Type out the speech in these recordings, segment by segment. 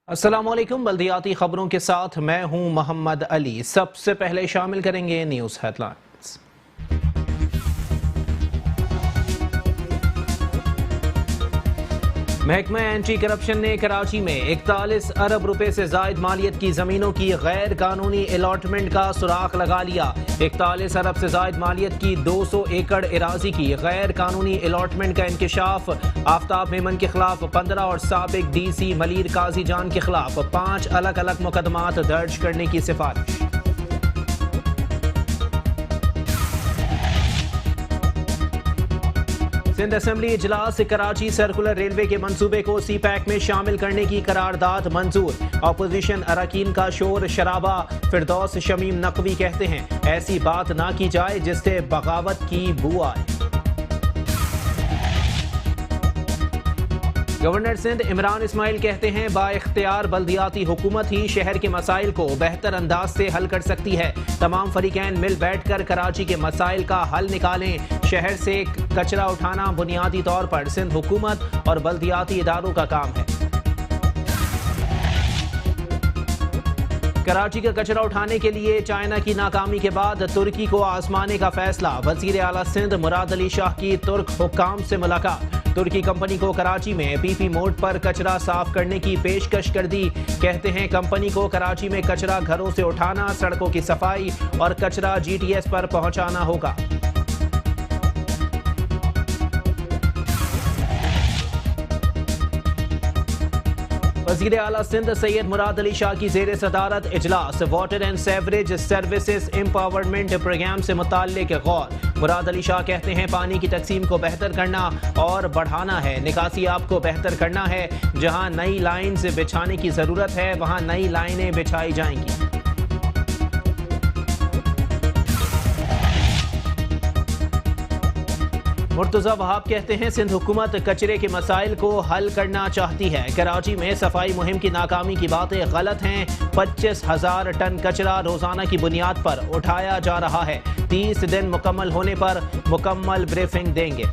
अस्सलामुअलैकुम। बल्दियाती खबरों के साथ मैं हूं मोहम्मद अली। सबसे पहले शामिल करेंगे न्यूज़ हेडलाइंस। महकमा एंटी करप्शन ने कराची में 41 अरब रुपए से जायद मालियत की जमीनों की गैर कानूनी अलॉटमेंट का सुराख लगा लिया। 41 अरब से जायद मालियत की 200 एकड़ इराजी की गैर कानूनी अलॉटमेंट का इंकशाफ। आफ्ताब मेमन के खिलाफ 15 और साबिक DC मलीर काजी जान के खिलाफ 5 अलग अलग मुकदमात दर्ज करने की सिफारिश। सिंध असेंबली इजलास कराची सर्कुलर रेलवे के मंसूबे को CPAC में शामिल करने की करारदाद मंजूर। अपोजिशन अरकान का शोर शराबा। फिरदौस शमीम नकवी कहते हैं ऐसी बात ना की जाए जिससे बगावत की बू आए। गवर्नर सिंध इमरान इस्माइल कहते हैं बाइख्तियार बल्दियाती हुकूमत ही शहर के मसाइल को बेहतर अंदाज से हल कर सकती है। तमाम फरीकैन मिल बैठकर कराची के मसाइल का हल निकालें। शहर से कचरा उठाना बुनियादी तौर पर सिंध हुकूमत और बल्दियाती इदारों का काम है। कराची का कचरा उठाने के लिए चाइना की नाकामी के बाद तुर्की को आजमाने का फैसला। वजीर आला सिंध मुराद अली शाह की तुर्क हुक्काम से मुलाकात। तुर्की कंपनी को कराची में PP मोड पर कचरा साफ करने की पेशकश कर दी। कहते हैं कंपनी को कराची में कचरा घरों से उठाना, सड़कों की सफाई और कचरा GTS पर पहुंचाना होगा। वज़ीर आला सिंध सैयद मुराद अली शाह की ज़ेर सदारत इजलास। Water and sewerage services empowerment programme से मुताल्लिक गौर। मुराद अली शाह कहते हैं पानी की तकसीम को बेहतर करना और बढ़ाना है। निकासी आपको बेहतर करना है। जहां नई लाइन्स बिछाने की ज़रूरत है वहां नई लाइनें बिछाई जाएंगी। मुर्तज़ा वहाब कहते हैं सिंध हुकूमत कचरे के मसाइल को हल करना चाहती है। कराची में सफाई मुहिम की नाकामी की बातें गलत हैं। 25,000 टन कचरा रोजाना की बुनियाद पर उठाया जा रहा है। 30 दिन मुकम्मल होने पर मुकम्मल ब्रीफिंग देंगे।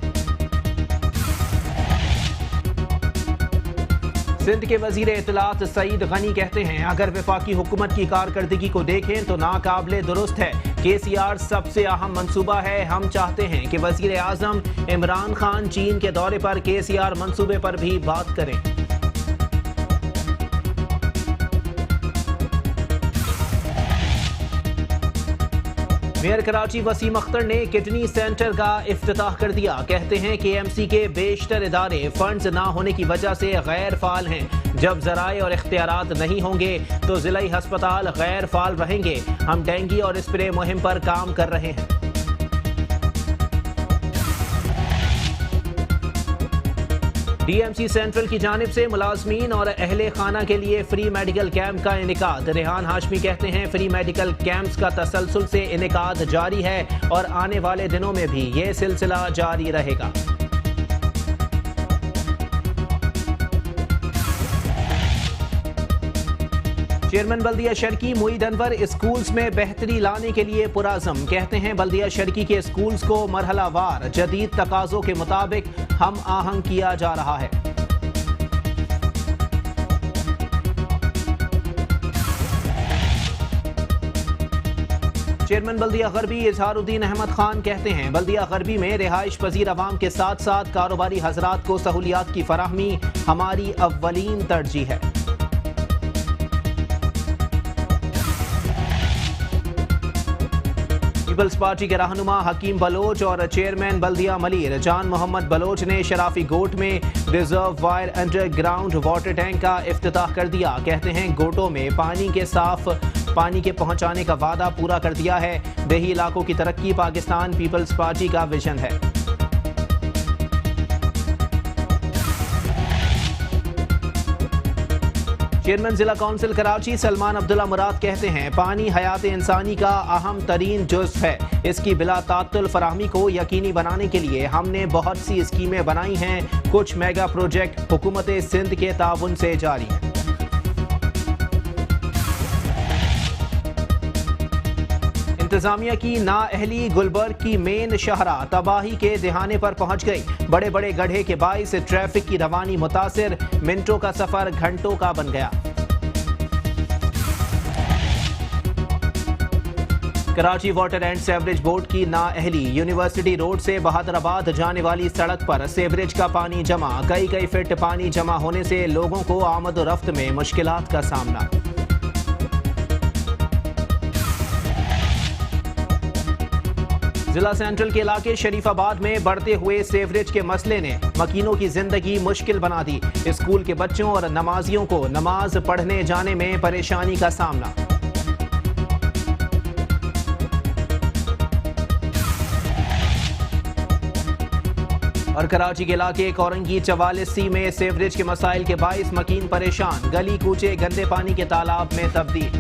सिंध के वजीर इत्तलात सईद गनी कहते हैं अगर वफाकी हुकूमत की कारकर्दगी को देखें तो नाकाबिले दुरुस्त है। KCR सबसे अहम मंसूबा है। हम चाहते हैं कि वजीर आजम इमरान खान चीन के दौरे पर KCR मंसूबे पर भी बात करें। मेयर कराची वसीम अख्तर ने किडनी सेंटर का इफ्तिताह कर दिया। कहते हैं KMC के बेशतर इदारे फंड्स ना होने की वजह से गैर फाल हैं। जब ज़राए और इख्तियारात नहीं होंगे तो ज़िलाई हस्पताल गैर फाल रहेंगे। हम डेंगू और स्प्रे मुहिम पर काम कर रहे हैं। DMC सेंट्रल की जानिब से मुलाजमीन और अहले खाना के लिए फ्री मेडिकल कैंप का इनेकाद। रेहान हाशमी कहते हैं फ्री मेडिकल कैंप्स का तसलसल से इनेकाद जारी है और आने वाले दिनों में भी ये सिलसिला जारी रहेगा। चेयरमैन बल्दिया शर्की मुईद अनवर स्कूल्स में बेहतरी लाने के लिए पुराज़म। कहते हैं बल्दिया शर्की के स्कूल्स को मरहलावार जदीद तकाज़ों के मुताबिक हम आहंग किया जा रहा है। चेयरमैन बल्दिया गरबी इजहारुद्दीन अहमद खान कहते हैं बल्दिया गरबी में रिहाइश पजीर अवाम के साथ साथ कारोबारी हजरात को सहूलियात की फराहमी हमारी अव्वलीन तरजीह है। पीपल्स पार्टी के रहनुमा हकीम बलोच और चेयरमैन बल्दिया मलीर जान मोहम्मद बलोच ने शराफी गोट में reserve wire underground water tank का इफ्तिताह कर दिया। कहते हैं गोटों में साफ पानी के पहुंचाने का वादा पूरा कर दिया है। देही इलाकों की तरक्की पाकिस्तान पीपल्स पार्टी का विजन है। चेयरमैन जिला काउंसिल कराची सलमान अब्दुल्ला मुराद कहते हैं पानी हयात इंसानी का अहम तरीन जुज़्व है। इसकी बिला तात्तुल फराहमी को यकीनी बनाने के लिए हमने बहुत सी स्कीमें बनाई हैं। कुछ मेगा प्रोजेक्ट हुकूमत सिंध के ताउन से जारी हैं। इंतजामिया की नाअहली गुलबर्ग की मेन शहरा तबाही के दिहाने पर पहुंच गई। बड़े बड़े गड्ढे के बाइस ट्रैफिक की रवानी मुतासिर, मिनटों का सफर घंटों का बन गया। Karachi water and sewerage board की नाअहली। यूनिवर्सिटी रोड से बहादुराबाद जाने वाली सड़क पर सेवरेज का पानी जमा। कई फीट पानी जमा होने से लोगों को आमद-ओ-रफ्त में मुश्किलात का सामना। जिला सेंट्रल के इलाके शरीफाबाद में बढ़ते हुए सेवरेज के मसले ने मकीनों की जिंदगी मुश्किल बना दी। स्कूल के बच्चों और नमाजियों को नमाज पढ़ने जाने में परेशानी का सामना। और कराची के इलाके कोरंगी 44C में सेवरेज के मसाइल के बाइस मकीन परेशान। गली कूचे गंदे पानी के तालाब में तब्दील।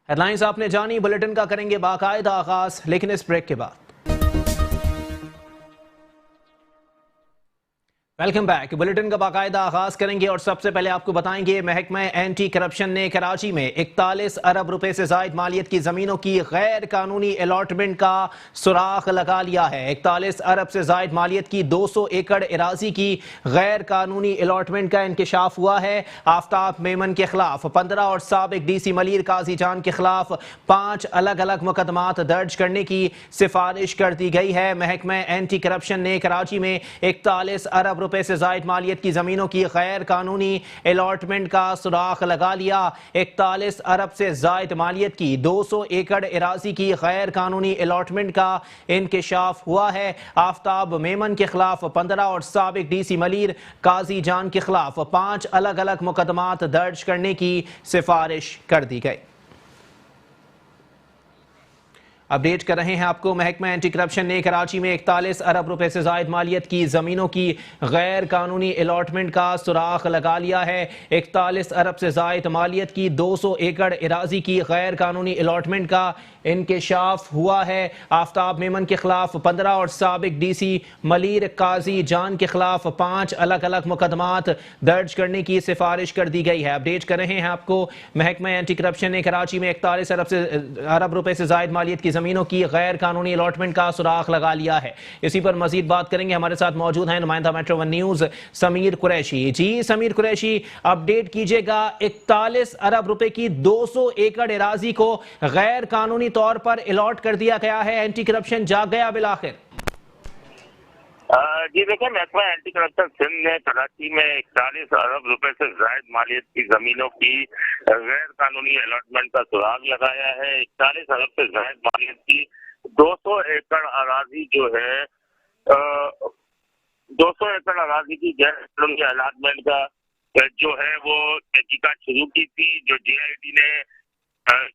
हेडलाइंस आपने जानी, बुलेटिन का करेंगे बाकायदा आगाज, लेकिन इस ब्रेक के बाद। Welcome back. बुलेटिन का बाकायदा आगाज करेंगे और सबसे पहले आपको बताएंगे महकमा एंटी करप्शन ने कराची में 41 अरब रुपए से जायद मालियत की जमीनों की गैर कानूनी अलॉटमेंट का सुराख लगा लिया है। 41 अरब से जायद मालियत की 200 एकड़ इराजी की गैर कानूनी अलॉटमेंट का इंकशाफ हुआ है। आफ्ताब मेमन के खिलाफ 15 और साबिक DC मलीर काजी जान के खिलाफ 5 अलग अलग मुकदमात दर्ज करने की सिफारिश कर दी गई है। महकमा एंटी करप्शन ने कराची में 41 अरब रुपए से जायद मालियत की जमीनों की गैर कानूनी अलॉटमेंट का सुराख लगा लिया। 41 अरब से जायद मालियत की 200 एकड़ इराजी की गैर कानूनी अलॉटमेंट का इंकशाफ हुआ है। आफ्ताब मेमन के खिलाफ 15 और साबिक DC मलीर काजी जान के खिलाफ 5 अलग अलग मुकदमात दर्ज करने की सिफारिश कर दी गई। अपडेट कर रहे हैं आपको, महकमा एंटी करप्शन ने कराची में 41 अरब रुपए से जायद मालियत की जमीनों की गैर कानूनी अलॉटमेंट का सुराख लगा लिया है। 41 अरब से जायद मालियत की 200 एकड़ इराजी की गैर कानूनी अलॉटमेंट का इंकशाफ हुआ है। आफ्ताब मेमन के खिलाफ 15 और साबिक DC मलीर काजी जान के खिलाफ 5 अलग अलग मुकदमात दर्ज करने की सिफारिश कर दी गई है। अपडेट कर रहे हैं आपको, महकमा एंटी करप्शन ने कराची में 41 अरब रुपए से जायद मालियत की जमीनों की गैर कानूनी अलॉटमेंट का सुराख लगा लिया है। इसी पर मजीद बात करेंगे, हमारे साथ मौजूद हैं नुमाइंदा मेट्रो 1 न्यूज समीर कुरैशी। जी समीर कुरैशी, अपडेट कीजिएगा, 41 अरब रुपए की 200 एकड़ इराजी को गैर कानूनी तौर पर अलॉट कर दिया गया है। एंटी करप्शन जाग गया बिल आखिर? जी देखिए, महकमा एंटी करप्शन सिंध ने कराची में 41 अरब रुपए से जायद मालियत की जमीनों की गैर कानूनी अलॉटमेंट का सुराग लगाया है। 41 अरब से जायद मालियत की 200 एकड़ अराजी जो है 200 एकड़ अराजी की गैर कानूनी अलॉटमेंट का जो है वो तहकीकात शुरू की थी, जो JIT ने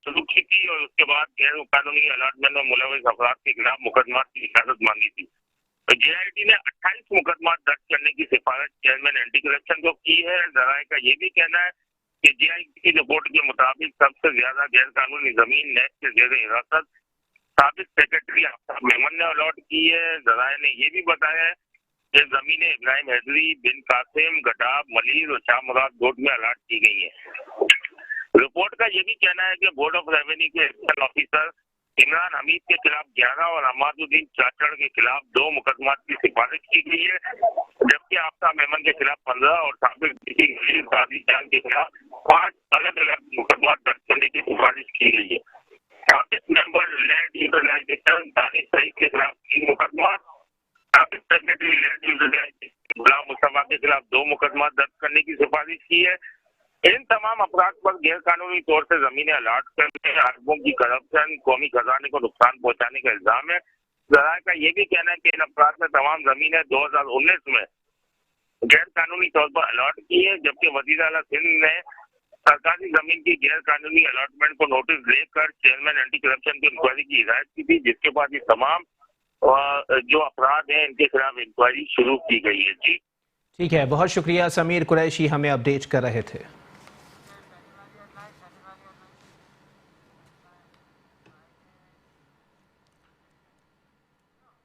शुरू की थी, और उसके बाद गैर कानूनी अलॉटमेंट में मुलविस अफराद के खिलाफ मुकदमात की इजाजत मांगी थी। तो JIT ने 28 मुकदमा दर्ज करने की सिफारिश चेयरमैन एंटी करप्शन को की है। जराये का ये भी कहना है कि JIT की रिपोर्ट के मुताबिक सबसे ज्यादा गैर कानूनी जमीन नेट से जेर हिरासत साबिक सेक्रेटरी आफ्ताब मेमन ने अलॉट की है। जराये ने ये भी बताया है कि जमीनें इब्राहिम हैदरी, बिन कासिम, गडाब, मलीर और शाह मुराद गोट में अलॉट की गई है। रिपोर्ट का ये भी कहना है कि बोर्ड ऑफ रेवेन्यू के एक्शन ऑफिसर इमरान हमीद के खिलाफ 11 और अमादुद्दीन चाचड़ के खिलाफ 2 मुकदमात की सिफारिश की गई है, जबकि आफ्ताब मेमन के खिलाफ 15 और साबिक DC मलीर काजी जान के खिलाफ 5 अलग अलग मुकदमात दर्ज करने की सिफारिश की गई है। साबिक member land utilisation Danish Saeed के खिलाफ 3 मुकदमा, साबिक secretary land utilisation Ghulam Mustafa के खिलाफ 2 मुकदमा दर्ज करने की सिफारिश की है। इन तमाम अपराध पर गैर कानूनी तौर से जमीनें अलॉट करने, अरबों की करप्शन, कौमी खजाने को नुकसान पहुंचाने का इल्जाम है। जराये का ये भी कहना है कि इन अपराध में तमाम जमीनें 2019 में गैर कानूनी तौर पर अलॉट की है, जबकि वजीर आला सिंध ने सरकारी जमीन की गैर कानूनी अलॉटमेंट को नोटिस देकर चेयरमैन एंटी करप्शन की इंक्वायरी की हिदायत की थी, जिसके बाद ये तमाम जो अपराध हैं इनके खिलाफ इंक्वायरी शुरू की गई है। जी ठीक है, बहुत शुक्रिया समीर कुरैशी, हमें अपडेट कर रहे थे।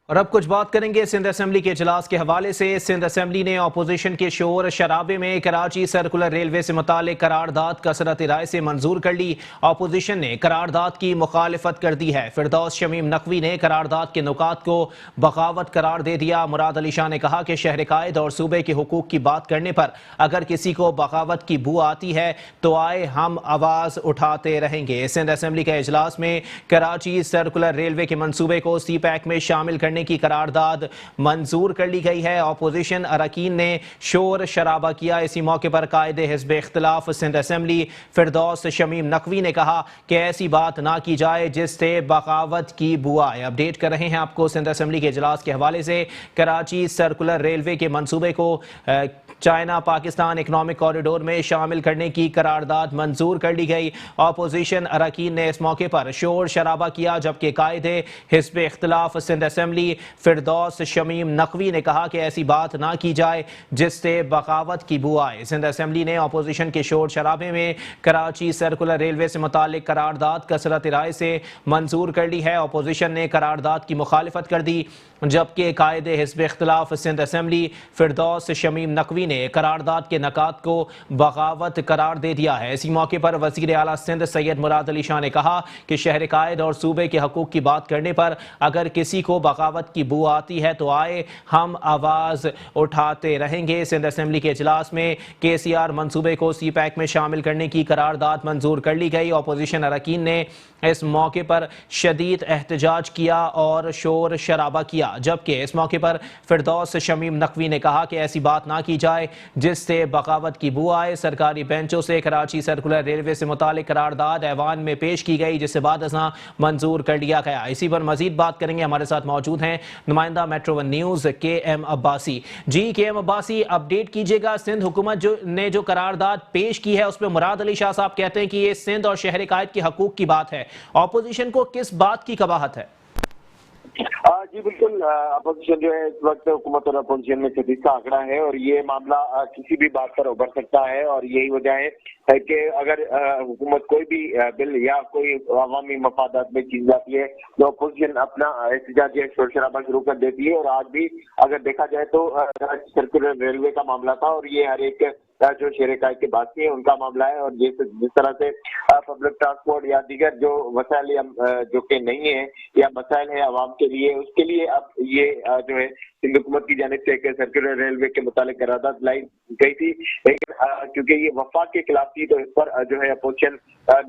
और अब कुछ बात करेंगे सिंध असेंबली के इजलास के हवाले से। सिंध असेंबली ने अपोजिशन के शोर शराबे में कराची सर्कुलर रेलवे से मुतालिक करारदाद कसरत राय से मंजूर कर ली। अपोजिशन ने करारदाद की मुखालिफत कर दी है। फिरदौस शमीम नकवी ने करारदाद के नुकात को बगावत करार दे दिया। मुराद अली शाह ने कहा कि शहर कायद और सूबे के हुकूक की बात करने पर अगर किसी को बगावत की बू आती है तो आए हम आवाज उठाते रहेंगे। सिंध असेंबली के इजलास में कराची सर्कुलर रेलवे के मंसूबे को सी पैक में शामिल करने की करारदाद मंजूर कर ली गई है। अपोजिशन अरकान ने शोर शराबा किया। इसी मौके पर कायदे हिज़्ब इख्तिलाफ सिंध असेंबली फिरदौस शमीम नकवी ने कहा कि ऐसी बात ना की जाए जिससे बगावत की बू आए। अपडेट कर रहे हैं आपको सिंध असेंबली के इजलास के हवाले से। कराची सर्कुलर रेलवे के मंसूबे को चाइना पाकिस्तान इकनॉमिक कॉरिडोर में शामिल करने की करारदाद मंजूर कर ली गई। अपोजिशन अरकान ने इस मौके पर शोर शराबा किया, जबकि कायदे हिज़्ब इख्तिलाफ सिंध असेंबली फिरदौस शमीम नकवी ने कहा कि ऐसी बात ना की जाए जिससे बगावत की बू आए। सिंध असेंबली ने अपोजिशन के शोर शराबे में कराची सर्कुलर रेलवे से मुतालिक करारदाद कसरत राय से मंजूर कर ली है। अपोजिशन ने करारदाद की मुखालिफत कर दी, जबकि कायदे हिज़्ब इख्तिलाफ सिंध असेंबली फिरदौस शमीम नकवी ने करारदाद के नकात को बगावत करार दे दिया है। इसी मौके पर वज़ीर आला सिंध सैयद मुराद अली शाह ने कहा कि शहर कायद और सूबे के हकूक़ की बात करने पर अगर किसी को बगावत की बू आती है तो आए हम आवाज़ उठाते रहेंगे। सिंध असेंबली के इजलास में KCR मंसूबे को सी पैक में शामिल करने की करारदाद मंजूर कर ली गई। अपोजिशन अरकान ने इस मौके पर शदीद एहतजाज किया और शोर शराबा किया, जबकि इस मौके पर फिरदौस शमीम नकवी ने कहा कि ऐसी बात ना की जाए जिससे बगावत की बू आए। सरकारी बेंचों से कराची सर्कुलर रेलवे से मुतालिक करारदाद ऐवान में पेश की गई, जिसे बाद अज़ां मंजूर कर लिया गया। इसी पर मजीद बात करेंगे। हमारे साथ मौजूद हैं नुमाइंदा Metro One News KM Abbasi. जी KM अब्बासी, अपडेट कीजिएगा। सिंध हुकूमत ने जो करारदाद पेश की है उस पर मुराद अली शाह साहब कहते हैं कि ये सिंध और शहर कायद के हकूक की बात है। अपोजिशन को किस बात की कबाहत है? जी बिल्कुल, अपोजिशन जो है इस वक्त हुकूमत और अपोजिशन में शदीद का आंकड़ा है और ये मामला किसी भी बात पर उभर सकता है। और यही वजह है कि अगर हुकूमत कोई भी बिल या कोई अवामी मफादात में चीज लाती है तो अपोजिशन अपना एहतजाज या शोर शराबा शुरू कर देती है। और आज भी अगर देखा जाए तो सर्कुलर रेलवे का मामला था और ये हर एक जो शहर कायद के बाकी है उनका मामला है। और जिस तरह से पब्लिक ट्रांसपोर्ट या दीगर जो वसाइल जो कि नहीं है या मसाइल है आवाम के लिए, उसके लिए अब ये जो है सिंध हुकूमत की जानिब से एक सर्कुलर रेलवे के मुतालिक करारदाद लाई गई थी, लेकिन क्योंकि ये वफाक के खिलाफ थी तो इस पर जो है अपोजिशन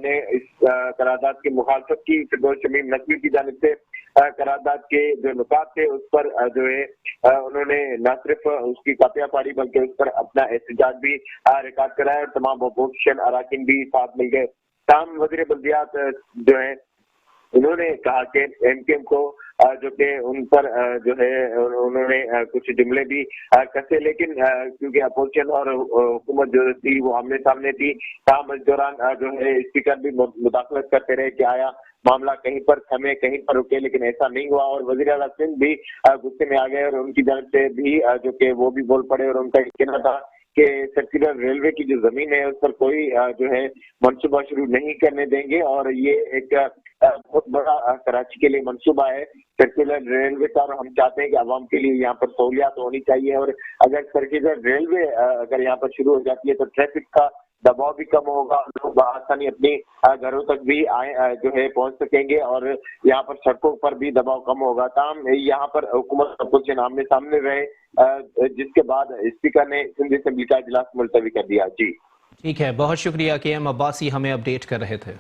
ने इस करारदाद की मुखालफत की। फिरदौस शमीम नकवी की जानिब से करारदाद के जो नुकात थे उस पर जो है उन्होंने न सिर्फ उसकी कापियां पाड़ी बल्कि उस पर अपना एहतजाज भी रिकॉर्ड कराया और तमाम अपोजिशन अरकान भी साथ मिल गए। तमाम वज़ीर बल्दियात जो है उन्होंने कहा कि MKM को जो कि उन पर जो है उन्होंने कुछ जुमले भी कसे, लेकिन क्योंकि अपोजिशन और हुकूमत जो थी वो आमने सामने थी, तमाम इस दौरान जो है स्पीकर भी मुदाखलत करते रहे कि आया मामला कहीं पर थमे कहीं पर रुके, लेकिन ऐसा नहीं हुआ। और वज़ीर आला सिंध भी गुस्से में आ गए और उनकी जानिब से भी जो कि वो भी बोल पड़े और उनका कहना था कि सर्कुलर रेलवे की जो जमीन है उस पर कोई जो है मंसूबा शुरू नहीं करने देंगे। और ये एक बहुत बड़ा कराची के लिए मंसूबा है सर्कुलर रेलवे का और हम चाहते हैं कि आवाम के लिए यहाँ पर सहूलियात होनी चाहिए। और अगर सर्कुलर रेलवे अगर यहाँ पर शुरू हो जाती है तो ट्रैफिक का दबाव भी कम होगा, लोग आसानी अपनी घरों तक भी आए जो है पहुंच सकेंगे और यहाँ पर सड़कों पर भी दबाव कम होगा। तमाम यहाँ पर हुकूमत अपोजिशन आमने सामने रहे, जिसके बाद स्पीकर ने सिंध असेंबली का इजलास मुलतवी कर दिया। जी ठीक है, बहुत शुक्रिया KM अब्बासी, हमें अपडेट कर रहे थे।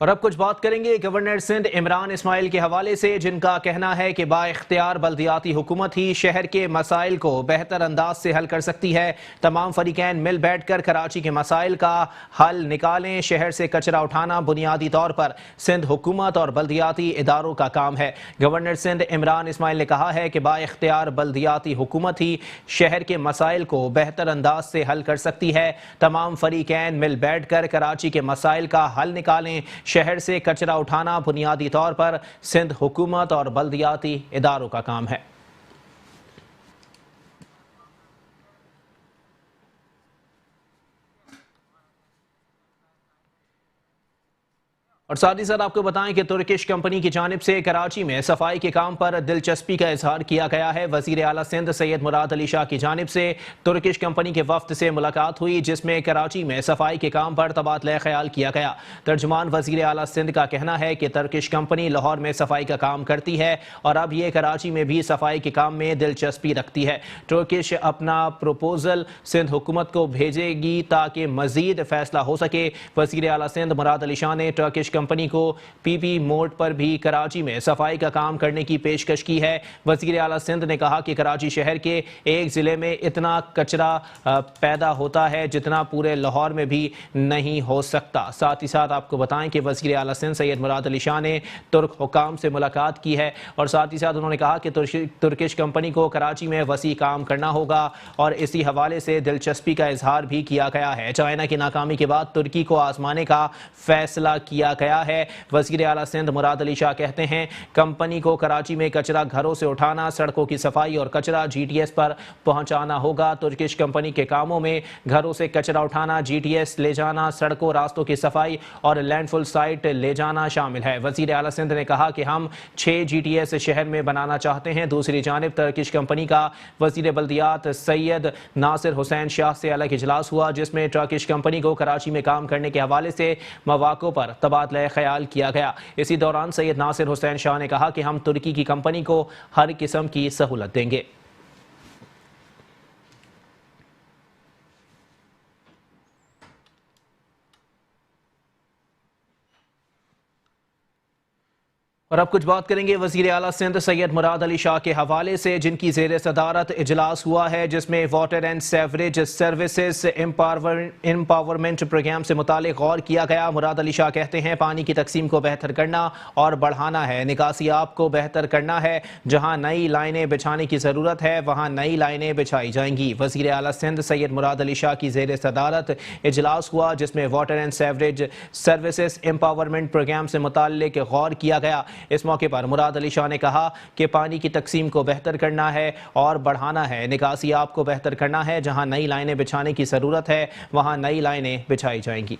और अब कुछ बात करेंगे गवर्नर सिंध इमरान इस्माइल के हवाले से, जिनका कहना है कि बाइख्तियार बल्दियाती हुकूमत ही शहर के मसाइल को बेहतर अंदाज से हल कर सकती है। तमाम फरीकैन मिल बैठकर कराची के मसाइल का हल निकालें। शहर से कचरा उठाना बुनियादी तौर पर सिंध हुकूमत और बल्दियाती इदारों का काम है। गवर्नर सिंध इमरान इस्माइल ने कहा है कि बाइख्तियार बल्दियाती हुकूमत ही शहर के मसाइल को बेहतर अंदाज से हल कर सकती है। तमाम फरीकैन मिल बैठकर कराची के मसाइल का हल निकालें। शहर से कचरा उठाना बुनियादी तौर पर सिंध हुकूमत और बल्दियाती इदारों का काम है। और साथ ही साथ आपको बताएं कि तुर्किश कंपनी की जानिब से कराची में सफाई के काम पर दिलचस्पी का इजहार किया गया है। वजीर आला सिंध सैयद मुराद अली शाह की जानिब से तुर्किश कंपनी के वफ्द से मुलाकात हुई, जिसमें कराची में सफाई के काम पर तबादला ख्याल किया गया। तर्जुमान वजीर आला सिंध का कहना है कि तुर्किश कंपनी लाहौर में सफाई का काम करती है और अब ये कराची में भी सफाई के काम में दिलचस्पी रखती है। तुर्किश अपना प्रपोजल सिंध हुकूमत को भेजेगी ताकि मजीद फैसला हो सके। वजीर आला सिंध मुराद अली शाह ने तुर्किश कंपनी को पीपी मोड पर भी कराची में सफाई का काम करने की पेशकश की है। वजीर आला सिंध ने कहा कि कराची शहर के एक ज़िले में इतना कचरा पैदा होता है जितना पूरे लाहौर में भी नहीं हो सकता। साथ ही साथ आपको बताएं कि वजीर आला सिंध सैयद मुराद अली शाह ने तुर्क हुकाम से मुलाकात की है और साथ ही साथ उन्होंने कहा कि तुर्किश कंपनी को कराची में वसी काम करना होगा और इसी हवाले से दिलचस्पी का इजहार भी किया गया है। चाइना की नाकामी के बाद तुर्की को आजमाने का फैसला किया गया है। वजीर आला सिंध मुराद अली शाह कहते हैं कंपनी को कराची में कचरा घरों से उठाना, सड़कों की सफाई और कचरा GTS पर पहुंचाना होगा। तुर्किश कंपनी के कामों में घरों से कचरा उठाना, GTS ले जाना, सड़कों रास्तों की सफाई और लैंडफुल साइट ले जाना शामिल है। वजीर आला सिंध ने कहा कि हम 6 GTS शहर में बनाना चाहते हैं। दूसरी जानिब तुर्किश कंपनी का वजीर बल्दियात सैयद नासिर हुसैन शाह से अलग इजलास हुआ, जिसमें तुर्किश कंपनी को कराची में काम करने के हवाले से मौक़ों पर तबादला ख्याल किया गया। इसी दौरान सैयद नासिर हुसैन शाह ने कहा कि हम तुर्की की कंपनी को हर किस्म की सहूलत देंगे। और अब कुछ बात करेंगे वजीर आला सिंध सैयद मुराद अली शाह के हवाले से, जिनकी ज़ेर सदारत इजलास हुआ है, जिसमें water and sewerage services empowerment programme से मुतालिक गौर किया गया। मुराद अली शाह कहते हैं पानी की तकसीम को बेहतर करना और बढ़ाना है, निकासियाब को बेहतर करना है। जहाँ नई लाइनें बिछाने की ज़रूरत है वहाँ नई लाइनें बिछाई जाएंगी। वजीर आला सिंध सैयद मुराद अली शाह की ज़ेर सदारत इजलास हुआ, जिसमें water and sewerage services empowerment programme से मुतालिक गौर किया गया। इस मौके पर मुराद अली शाह ने कहा कि पानी की तकसीम को बेहतर करना है और बढ़ाना है, निकासियाब को बेहतर करना है। जहां नई लाइनें बिछाने की ज़रूरत है वहां नई लाइनें बिछाई जाएंगी।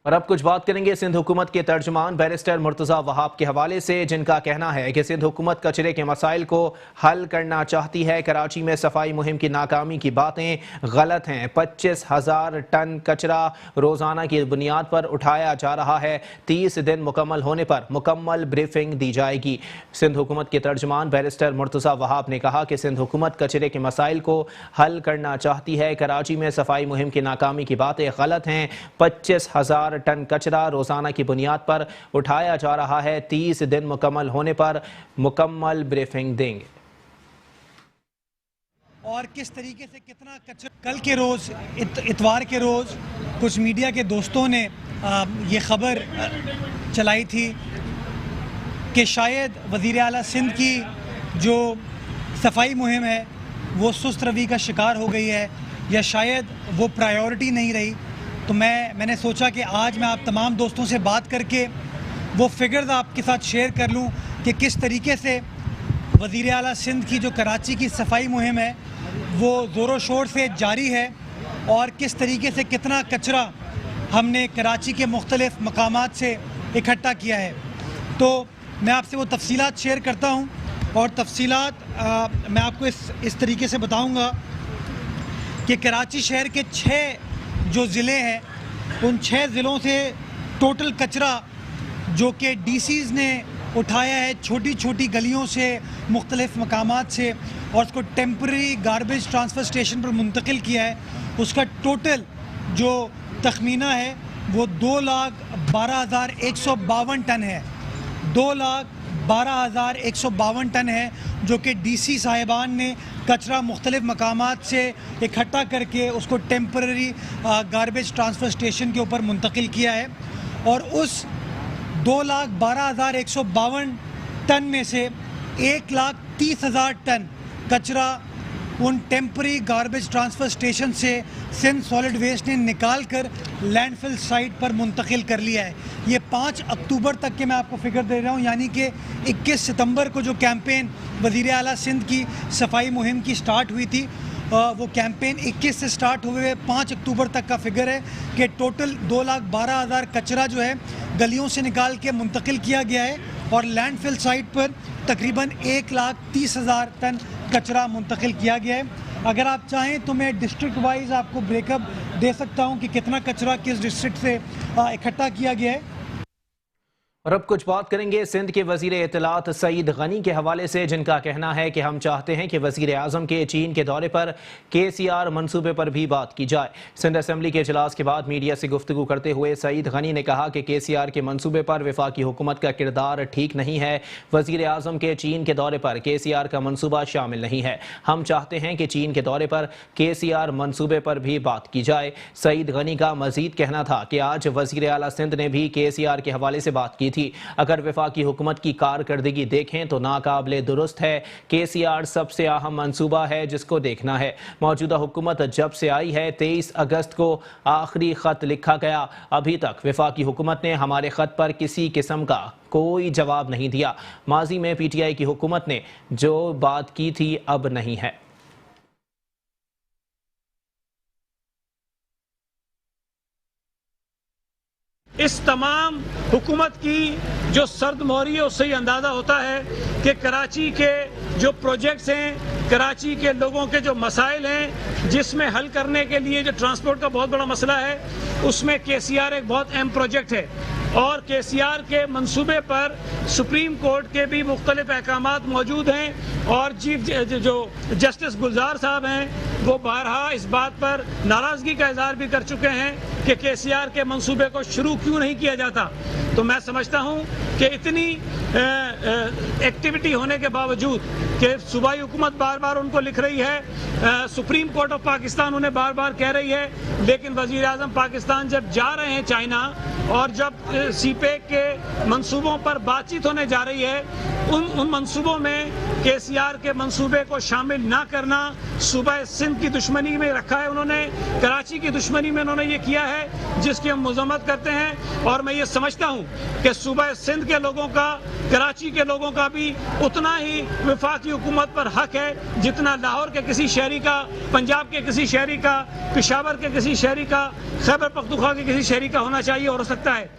और अब कुछ बात करेंगे सिंध हुकूमत के तर्जुमान बैरिस्टर मुर्तज़ा वहाब के हवाले से, जिनका कहना है कि सिंध हुकूमत कचरे के मसाइल को हल करना चाहती है। कराची में सफाई मुहिम की नाकामी की बातें गलत हैं। 25,000 टन कचरा रोज़ाना की बुनियाद पर उठाया जा रहा है। 30 दिन मुकम्मल होने पर मुकम्मल ब्रीफिंग दी जाएगी। सिंध हुकूमत के तर्जुमान बैरिस्टर मुर्तज़ा वहाब ने कहा कि सिंध हुकूमत कचरे के मसाइल को हल करना चाहती है। कराची में सफाई मुहिम की नाकामी की बातें गलत हैं। 25,000 टन कचरा रोजाना की बुनियाद पर उठाया जा रहा है। 30 दिन मुकम्मल होने पर मुकम्मल ब्रीफिंग देंगे। और किस तरीके से कितना कचरा, कल के रोज़ इतवार के रोज़ कुछ मीडिया के दोस्तों ने ये ख़बर चलाई थी कि शायद वज़ीर आला सिंध की जो सफाई मुहिम है वो सुस्त रवि का शिकार हो गई है या शायद वो प्रायोरिटी नहीं रही। तो मैंने सोचा कि आज मैं आप तमाम दोस्तों से बात करके वो फिगर्स आपके साथ शेयर कर लूँ कि किस तरीके से वज़ीर आला सिंध की जो कराची की सफाई मुहिम है वो ज़ोरों शोर से जारी है और किस तरीके से कितना कचरा हमने कराची के मुख्तलिफ़ मकामात से इकट्ठा किया है। तो मैं आपसे वो तफसीलात शेयर करता हूँ और तफसीलात मैं आपको इस तरीके से बताऊँगा कि कराची शहर के 6 जो ज़िले हैं उन 6 ज़िलों से टोटल कचरा जो कि DCs ने उठाया है छोटी छोटी गलियों से, मुख्तलिफ़ मकामात से, और उसको टेम्परेरी गार्बेज ट्रांसफ़र स्टेशन पर मुंतकिल किया है, उसका टोटल जो तखमीना है वो 2,12,152 टन है। 2,12,152 टन है जो कि DC साहिबान ने कचरा मुख्तलिफ़ मकामात से इकट्ठा करके उसको टेम्परेरी गार्बेज ट्रांसफ़र स्टेशन के ऊपर मुंतकिल किया है। और उस 2,12,152 टन में से 1,30,000 टन कचरा उन टेम्पररी गार्बेज ट्रांसफ़र स्टेशन से सिंध सॉलिड वेस्ट ने निकाल कर लैंडफिल साइट पर मुंतकिल कर लिया है। ये 5 अक्टूबर तक के मैं आपको फिगर दे रहा हूँ, यानी कि 21 सितंबर को जो कैंपेन वज़ीर आला सिंध की सफाई मुहिम की स्टार्ट हुई थी, वो कैंपेन 21 से स्टार्ट हुए 5 अक्टूबर तक का फिगर है कि टोटल 2,12,000 कचरा जो है गलियों से निकाल के मुंतकिल किया गया है और लैंडफिल साइट पर तकरीबन 1,30,000 टन कचरा मुंतकिल किया गया है। अगर आप चाहें तो मैं डिस्ट्रिक्ट वाइज आपको ब्रेकअप दे सकता हूं कि कितना कचरा किस डिस्ट्रिक्ट से इकट्ठा किया गया है। और अब कुछ बात करेंगे सिंध के वजीर इत्तलात सईद गनी के हवाले से, जिनका कहना है कि हम चाहते हैं कि वजीर आज़म के चीन के दौरे पर KCR मनसूबे पर भी बात की जाए। सिंध असम्बली के इजलास के बाद मीडिया से गुफ्तगू करते हुए सईद गनी ने कहा कि KCR के मनसूबे पर वफाकी हुकूमत का किरदार ठीक नहीं है। वजीर आज़म के चीन के दौरे पर KCR का मनसूबा शामिल नहीं है। हम चाहते हैं कि चीन के दौरे पर KCR मनसूबे पर भी बात की जाए। सईद गनी का मजीद कहना था कि आज वजीर आला सिंध ने भी KCR के हवाले से बात की थी। अगर वफाकी हुकूमत की कारकर्दगी देखें तो नाकाबिले दुरुस्त है। KCR सबसे अहम मंसूबा है जिसको देखना है। मौजूदा हुकूमत जब से आई है 23 अगस्त को आखिरी खत लिखा गया, अभी तक वफाकी हुकूमत ने हमारे खत पर किसी किस्म का कोई जवाब नहीं दिया। माजी में PTI की हुकूमत ने जो बात की थी अब नहीं है। इस तमाम हुकूमत की जो सर्द मोहरी है उससे ही अंदाज़ा होता है कि कराची के जो प्रोजेक्ट्स हैं, कराची के लोगों के जो मसाइल हैं, जिसमें हल करने के लिए जो ट्रांसपोर्ट का बहुत बड़ा मसला है, उसमें KCR एक बहुत अहम प्रोजेक्ट है। और KCR के मंसूबे पर सुप्रीम कोर्ट के भी मुख्तलिफ अहकामात मौजूद हैं और चीफ जो जस्टिस गुलजार साहब हैं वो बारहा इस बात पर नाराज़गी का इजहार भी कर चुके हैं कि KCR के मंसूबे को शुरू क्यों नहीं किया जाता। तो मैं समझता हूं कि इतनी एक्टिविटी होने के बावजूद कि सूबाई हुकूमत बार बार उनको लिख रही है, सुप्रीम कोर्ट ऑफ पाकिस्तान उन्हें बार बार कह रही है, लेकिन वज़ीर आज़म पाकिस्तान जब जा रहे हैं चाइना और जब CPEC के मंसूबों पर बातचीत होने जा रही है, उन मंसूबों में KCR के मंसूबे को शामिल ना करना सूबा सिंध की दुश्मनी में रखा है उन्होंने, कराची की दुश्मनी में उन्होंने ये किया है जिसकी हम मज़म्मत करते हैं। और मैं ये समझता हूँ कि सूबा सिंध के लोगों का, कराची के लोगों का भी उतना ही वफाकी हुकूमत पर हक है जितना लाहौर के किसी शहरी का, पंजाब के किसी शहरी का, पेशावर के किसी शहरी का, खैबर पख्तूनख्वा के किसी शहरी का होना चाहिए और हो सकता है।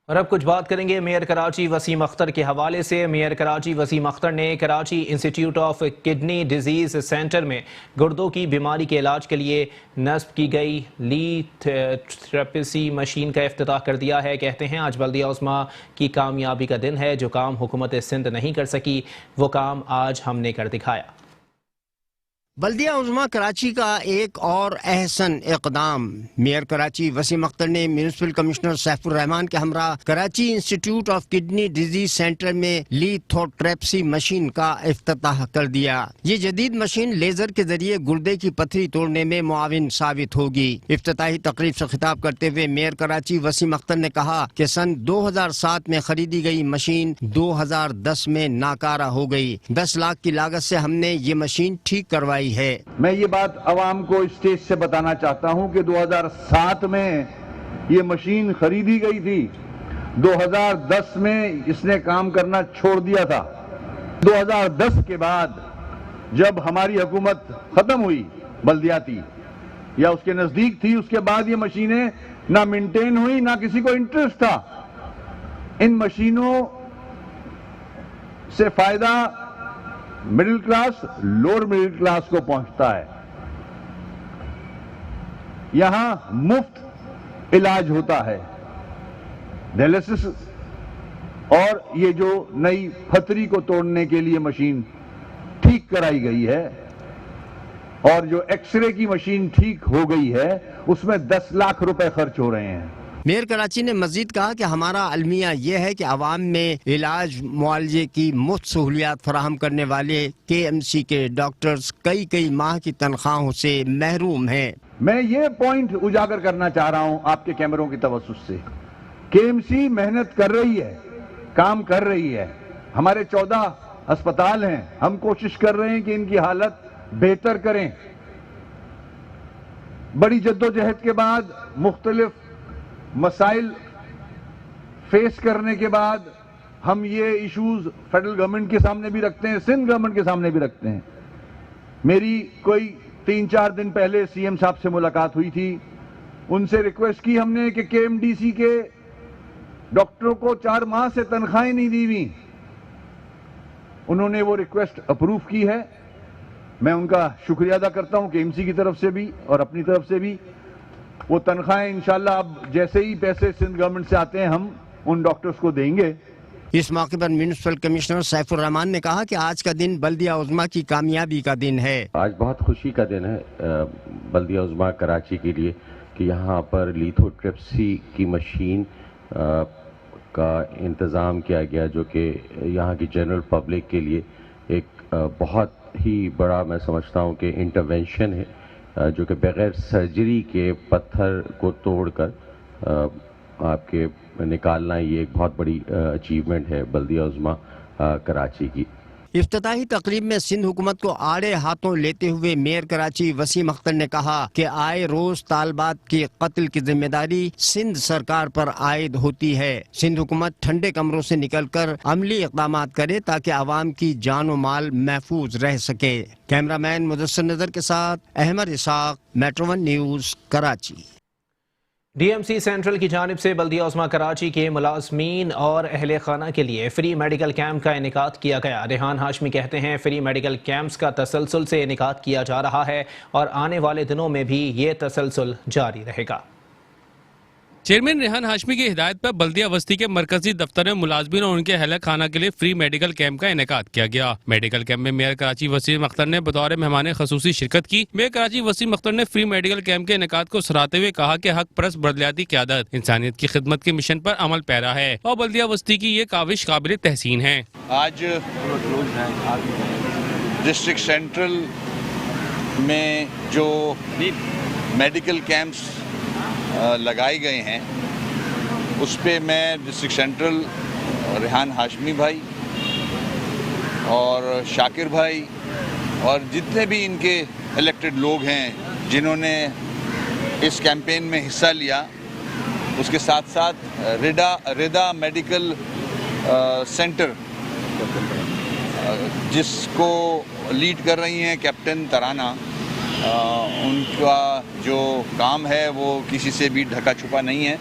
और अब कुछ बात करेंगे मेयर कराची वसीम अख्तर के हवाले से। मेयर कराची वसीम अख्तर ने Karachi institute of kidney disease centre में गुर्दों की बीमारी के इलाज के लिए नस्ब की गई लीथेरेपी मशीन का इफ्तिताह कर दिया है। कहते हैं आज बल्दिया उस्मा की कामयाबी का दिन है। जो काम हुकूमत सिंध नहीं कर सकी वो काम आज हमने कर दिखाया। बल्दिया उज़्मा कराची का एक और अहसन इक़दाम। मेयर कराची वसीम अख्तर ने म्यूनिसिपल कमिश्नर सैफुर रहमान के हमरा Karachi institute of kidney disease centre में लीथोट्रेप्सी मशीन का इफ्तिताह कर दिया। ये जदीद मशीन लेजर के जरिए गुर्दे की पथरी तोड़ने में मुआविन साबित होगी। इफ्तिताही तकरीब से खिताब करते हुए मेयर कराची वसीम अख्तर ने कहा कि सन 2007 में खरीदी गई मशीन 2010 में नाकारा हो गई। 10 लाख की लागत से हमने ये मशीन ठीक करवाई है। मैं ये बात अवाम को स्टेज से बताना चाहता हूं कि 2007 में ये मशीन खरीदी गई थी, 2010 में इसने काम करना छोड़ दिया था। 2010 के बाद जब हमारी हुकूमत खत्म हुई बल्दियाती या उसके नजदीक थी, उसके बाद ये मशीनें ना मेंटेन हुई, ना किसी को इंटरेस्ट था। इन मशीनों से फायदा middle class, lower middle class को पहुंचता है। यहां मुफ्त इलाज होता है, डायलिसिस, और ये जो नई फतरी को तोड़ने के लिए मशीन ठीक कराई गई है और जो एक्सरे की मशीन ठीक हो गई है उसमें 10 लाख रुपए खर्च हो रहे हैं। मेयर कराची ने मजीद कहा कि हमारा अलमिया यह है कि आवाम में इलाज मुआलजे की मुफ्त सहूलियात फराहम करने वाले KMC के डॉक्टर्स कई माह की तनख्वाहों से महरूम हैं। मैं ये पॉइंट उजागर करना चाह रहा हूं आपके कैमरों की तवज्जुह से। KMC मेहनत कर रही है, काम कर रही है। हमारे 14 अस्पताल हैं, हम कोशिश कर रहे हैं कि इनकी हालत बेहतर करें। बड़ी जद्दोजहद के बाद, मुख्तलिफ मसाइल फेस करने के बाद हम ये इश्यूज फेडरल गवर्नमेंट के सामने भी रखते हैं, सिंध गवर्नमेंट के सामने भी रखते हैं। मेरी कोई 3-4 दिन पहले सीएम साहब से मुलाकात हुई थी, उनसे रिक्वेस्ट की हमने कि केएमडीसी के डॉक्टरों को 4 माह से तनख्वाहें नहीं दी हुई। उन्होंने वो रिक्वेस्ट अप्रूव की है। मैं उनका शुक्रिया अदा करता हूं केएमसी की तरफ से भी और अपनी तरफ से भी। वो तनख्वाहें इंशाल्लाह अब जैसे ही पैसे सिंध गवर्नमेंट से आते हैं हम उन डॉक्टर्स को देंगे। इस मौके पर म्युनिसिपल कमिश्नर सैफुर रहमान ने कहा कि आज का दिन बल्दिया उज़्मा की कामयाबी का दिन है। आज बहुत खुशी का दिन है बल्दिया उज़्मा कराची के लिए कि यहाँ पर लिथोट्रिप्सी की मशीन का इंतज़ाम किया गया, जो कि यहाँ की जनरल पब्लिक के लिए एक बहुत ही बड़ा, मैं समझता हूँ कि इंटरवेंशन है, जो कि बग़ैर सर्जरी के पत्थर को तोड़कर आपके निकालना, ये एक बहुत बड़ी अचीवमेंट है बल्दिया उज़्मा कराची की। इफ्तिताही तकरीब में सिंध हुकूमत को आड़े हाथों लेते हुए मेयर कराची वसीम अख्तर ने कहा कि आए रोज तालबात के कत्ल की जिम्मेदारी सिंध सरकार पर आयद होती है। सिंध हुकूमत ठंडे कमरों से निकलकर अमली इक़दाम करे ताकि आवाम की जान व माल महफूज रह सके। कैमरामैन मुदस्सिर नजर के साथ Ahmed Ishaq, metro 1 news, Karachi. DMC central की जानिब से बल्दिया उज़्मा कराची के मुलाज़मीन और अहले खाना के लिए फ्री मेडिकल कैंप का इनेकाद किया गया। रेहान हाशमी कहते हैं फ्री मेडिकल कैंप्स का तसलसल से इनेकाद किया जा रहा है और आने वाले दिनों में भी ये तसलसल जारी रहेगा। चेयरमैन रेहान हाशमी की हिदायत पर बल्दिया बस्ती के मरकजी दफ्तर में मुलाजमीन और उनके अहले खाना के लिए फ्री मेडिकल कैंप का इनेकाद किया गया। मेडिकल कैंप में मेयर कराची वसीम अख्तर ने बतौर मेहमान खसूसी शिरकत की। मेयर कराची वसीम अख्तर ने फ्री मेडिकल कैंप के इनेकाद को सराहते हुए कहा कि हक परस्त बलदियाती क़यादत इंसानियत की खिदमत के मिशन पर अमल पैरा है और बल्दिया बस्ती की ये काविश काबिल तहसीन है। आज डिस्ट्रिक्ट सेंट्रल में जो मेडिकल कैंप्स लगाए गए हैं उस पे मैं डिस्ट्रिक्ट सेंट्रल रेहान हाशमी भाई और शाकिर भाई और जितने भी इनके इलेक्टेड लोग हैं जिन्होंने इस कैंपेन में हिस्सा लिया, उसके साथ साथ रिदा मेडिकल सेंटर जिसको लीड कर रही हैं कैप्टन तराना, उनका जो काम है वो किसी से भी ढका छुपा नहीं है।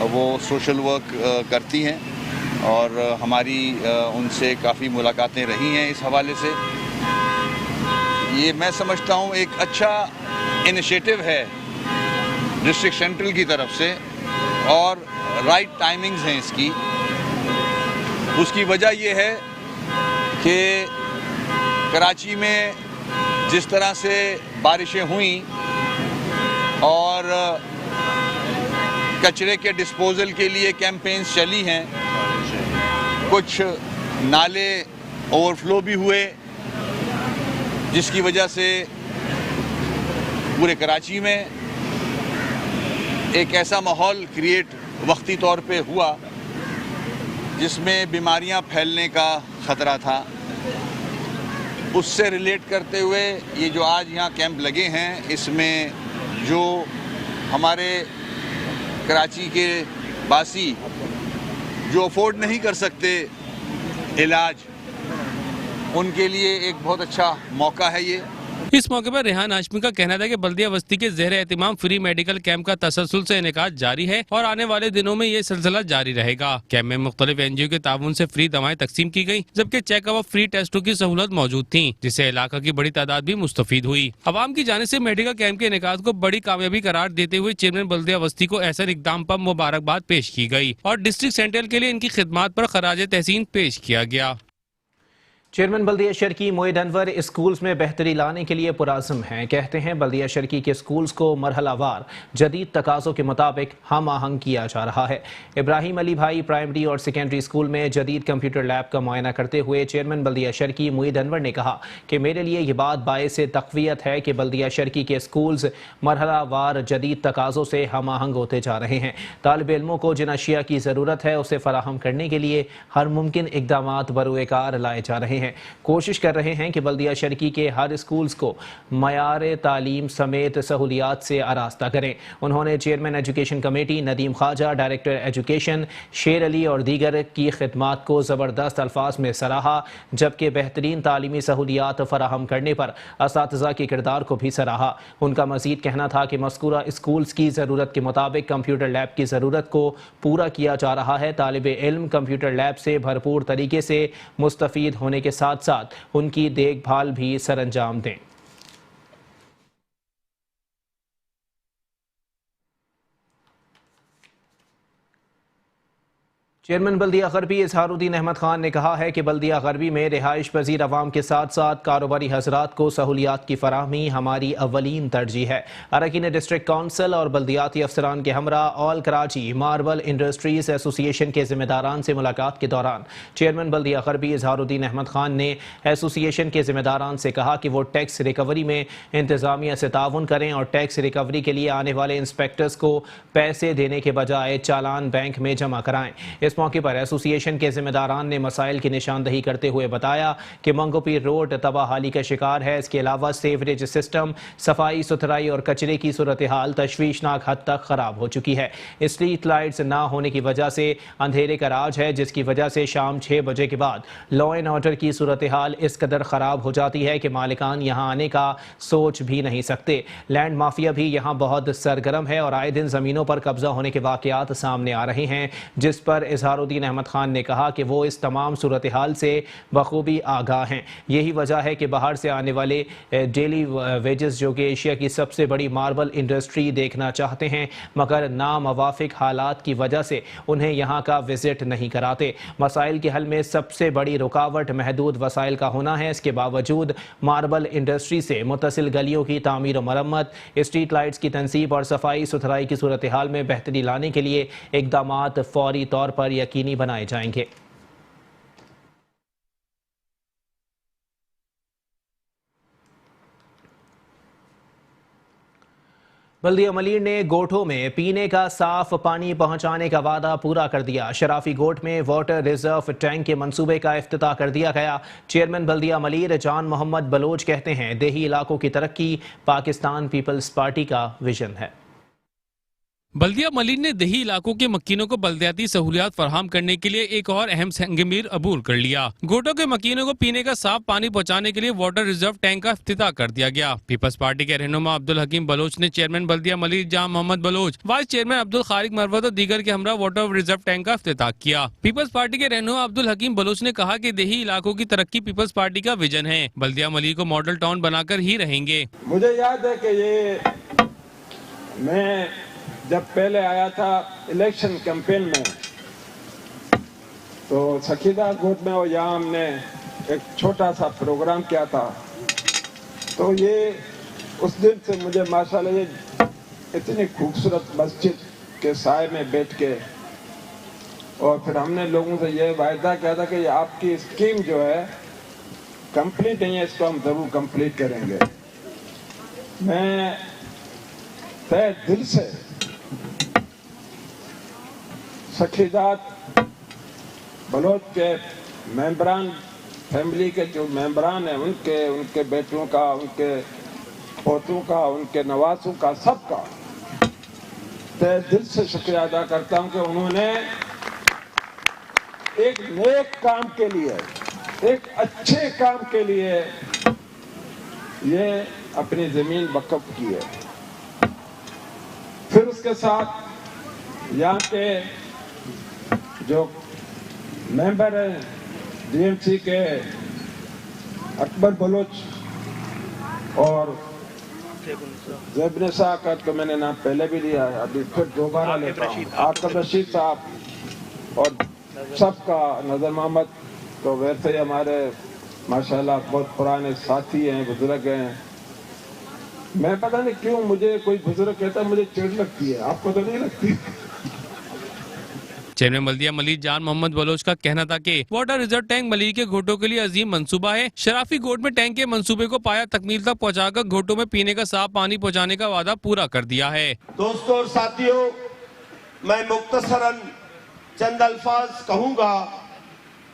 वो सोशल वर्क करती हैं और हमारी उनसे काफ़ी मुलाकातें रही हैं इस हवाले से। ये मैं समझता हूँ एक अच्छा इनिशिएटिव है डिस्ट्रिक्ट सेंट्रल की तरफ से और राइट टाइमिंग्स हैं इसकी। उसकी वजह ये है कि कराची में जिस तरह से बारिशें हुई और कचरे के डिस्पोजल के लिए कैंपेन्स चली हैं, कुछ नाले ओवरफ्लो भी हुए जिसकी वजह से पूरे कराची में एक ऐसा माहौल क्रिएट वक्ती तौर पे हुआ जिसमें बीमारियां फैलने का ख़तरा था। उससे रिलेट करते हुए ये जो आज यहाँ कैंप लगे हैं, इसमें जो हमारे कराची के बासी जो अफोर्ड नहीं कर सकते इलाज, उनके लिए एक बहुत अच्छा मौका है ये। इस मौके पर रेहान हाशमी का कहना था कि बल्दिया बस्ती के ज़ेर एहतिमाम फ्री मेडिकल कैंप का तसलसल से इनेकाद जारी है और आने वाले दिनों में ये सिलसिला जारी रहेगा। कैंप में मुख्तलिफ NGO के ताउन से फ्री दवाएं तकसीम की गयी, जबकि चेकअप और फ्री टेस्टों की सहूलत मौजूद थी, जिससे इलाका की बड़ी तादाद भी मुस्तफीद हुई। अवाम की जानिब से मेडिकल कैंप के इनेकाद को बड़ी कामयाबी करार देते हुए चेयरमैन बल्दिया बस्ती को ऐसा इक़दाम पर मुबारकबाद पेश की गयी और डिस्ट्रिक्ट सेंट्रल के लिए इनकी खिदमत पर खराज तहसीन पेश किया गया। चेयरमैन बल्दिया शर्की मोइद अनवर स्कूल्स में बेहतरी लाने के लिए पुराज़म हैं। कहते हैं बल्दिया शर्की के स्कूल्स को मरहलावार जदीद तकाज़ों के मुताबिक हम आहंग किया जा रहा है। इब्राहिम अली भाई प्राइमरी और सेकेंडरी स्कूल में जदीद कंप्यूटर लैब का मुआयना करते हुए चेयरमैन बल्दिया शर्की मोइद अनवर ने कहा कि मेरे लिए ये बात बाइस तक़वियत है कि बल्दिया शर्की के स्कूल्स मरहलावार जदीद तकाज़ों से हम आहंग होते जा रहे हैं। तालिब इल्मों को जिन अशिया की ज़रूरत है उसे फराहम करने के लिए हर मुमकिन इक़दाम बरूएकार लाए जा रहे हैं। कोशिश कर रहे हैं कि बल्दिया शर्की के हर स्कूल्स को मयार तालीम समेत सहूलियात से आरास्ता करें। उन्होंने chairman education committee Nadeem Khwaja, director education Sher Ali और दीगर की खिदमात को ज़बरदस्त अल्फाज में सराहा, जबकि बेहतरीन तालीमी सहूलियात फराहम करने पर असातिज़ा के किरदार को भी सराहा। उनका मज़ीद कहना था कि मज़कूरा स्कूल्स की ज़रूरत के मुताबिक कंप्यूटर लैब की ज़रूरत को पूरा किया जा रहा है। तालिब इल्म कंप्यूटर लैब से भरपूर तरीके से मुस्तफ़ीद होने के साथ साथ उनकी देखभाल भी सरअंजाम दें। चेयरमैन बल्दिया गरबी इजहारुद्दीन अहमद खान ने कहा है कि बल्दिया गरबी में रिहाइश पजीर अवाम के साथ साथ कारोबारी हजरात को सहूलियात की फराहमी हमारी अवलीन तरजीह है। अरकान डिस्ट्रिक्ट काउंसिल और बल्दियाती अफसरान के हमरा all Karachi marble industries association के जिम्मेदारान से मुलाकात के दौरान चेयरमैन बल्दिया गरबी इजहारुद्दीन अहमद खान ने एसोसिएशन के जिम्मेदारान से कहा कि वो टैक्स रिकवरी में इंतजामिया से ताउन करें और टैक्स रिकवरी के लिए आने वाले इंस्पेक्टर्स को पैसे देने के बजाय चालान बैंक में जमा कराएं। इस मौके पर एसोसिएशन के जिम्मेदारान ने मसाइल की निशानदही करते हुए बताया कि मंगोपीर रोड तबाहाली का शिकार है। इसके अलावा सेवरेज सिस्टम, सफाई सुथराई और कचरे की सूरत हाल तशवीशनाक हद तक खराब हो चुकी है। स्ट्रीट लाइट्स ना होने की वजह से अंधेरे का राज है, जिसकी वजह से शाम 6 बजे के बाद लॉ एंड ऑर्डर की सूरत हाल इस कदर खराब हो जाती है कि मालिकान यहाँ आने का सोच भी नहीं सकते। लैंड माफिया भी यहाँ बहुत सरगर्म है और आए दिन जमीनों पर कब्जा होने के वाकयात सामने आ रहे हैं, जिस पर इजहारुद्दीन अहमद खान ने कहा कि वो इस तमाम सूरत हाल से बखूबी आगाह हैं। यही वजह है कि बाहर से आने वाले डेली वेजेस जो कि एशिया की सबसे बड़ी मार्बल इंडस्ट्री देखना चाहते हैं, मगर नामवाफिक हालात की वजह से उन्हें यहाँ का विजिट नहीं कराते। मसाइल के हल में सबसे बड़ी रुकावट महदूद वसाइल का होना है। इसके बावजूद मार्बल इंडस्ट्री से मुत्तसिल गलियों की तामीर और मरम्मत, स्ट्रीट लाइट्स की तनसीब और सफाई सुथराई की सूरत हाल में बेहतरी लाने के लिए इक़दामात फौरी तौर पर यकीनी बनाए जाएंगे। बल्दिया मलीर ने गोठों में पीने का साफ पानी पहुंचाने का वादा पूरा कर दिया। शराफी गोठ में वाटर रिजर्व टैंक के मंसूबे का इफ्तिताह कर दिया गया। चेयरमैन बल्दिया मलीर जान मोहम्मद बलोच कहते हैं देही इलाकों की तरक्की पाकिस्तान पीपल्स पार्टी का विजन है। बल्दिया मलीर ने देही इलाकों के मकीनों को बल्दियाती सहूलियात फराहम करने के लिए एक और अहम संगमीर अबूल कर लिया। गोटों के मकीनों को पीने का साफ पानी पहुंचाने के लिए वाटर रिजर्व टैंक का इफ्तिताह कर दिया गया। पीपल्स पार्टी के रहनुमा अब्दुल हकीम बलोच ने चेयरमैन बल्दिया मलीर जाम मोहम्मद बलोच, वाइस चेयरमैन अब्दुल खारिक मरवत और दीगर के हमरा वाटर रिजर्व टैंक का इफ्तिताह किया। पीपल्स पार्टी के रहनुमा अब्दुल हकीम बलोच ने कहा कि देही इलाकों की तरक्की पीपल्स पार्टी का विजन है। बल्दिया मलीर को मॉडल टाउन बनाकर ही रहेंगे। मुझे याद है कि ये मैं जब पहले आया था इलेक्शन कैंपेन में, तो सखीदार गोट में और यहाँ हमने एक छोटा सा प्रोग्राम किया था। तो ये उस दिन से मुझे माशाल्लाह ये इतनी खूबसूरत मस्जिद के साए में बैठ के, और फिर हमने लोगों से ये वायदा किया था कि ये आपकी स्कीम जो है कंप्लीट नहीं है, इसको हम जरूर कंप्लीट करेंगे। मैं तहे दिल से सखीदात बलोच के मेंबरान, फैमिली के जो मेंबरान हैं, उनके बेटों का, उनके पोतों का, उनके नवासों का, सबका तहे दिल से शुक्रिया अदा करता हूं कि उन्होंने एक नेक काम के लिए, एक अच्छे काम के लिए ये अपनी जमीन वक्फ की है। फिर उसके साथ यहाँ के जो मेंबर हैं डीएमसी के अकबर बलोच और ज़ेबनिसा का तो मैंने नाम पहले भी लिया है, अभी फिर दोबारा लेता हूँ, आकिब रशीद साहब और सबका, नजर मोहम्मद तो वैसे ही हमारे माशाल्लाह बहुत पुराने साथी हैं, बुजुर्ग हैं। मैं पता नहीं क्यों मुझे कोई बुजुर्ग कहता है मुझे चिढ़ लगती है, आपको तो नहीं लगती? चेयरमैन बल्दिया मलिक जान मोहम्मद बलोच का कहना था कि वाटर रिजर्व टैंक मलिक के घोटों के लिए अजीम मंसूबा है। शराफी गोट में टैंक के मंसूबे को पाया तकमील तक पहुंचाकर घोटों में पीने का साफ पानी पहुंचाने का वादा पूरा कर दिया है। दोस्तों और साथियों, मैं मुख्तसरन चंद अल्फाज कहूंगा,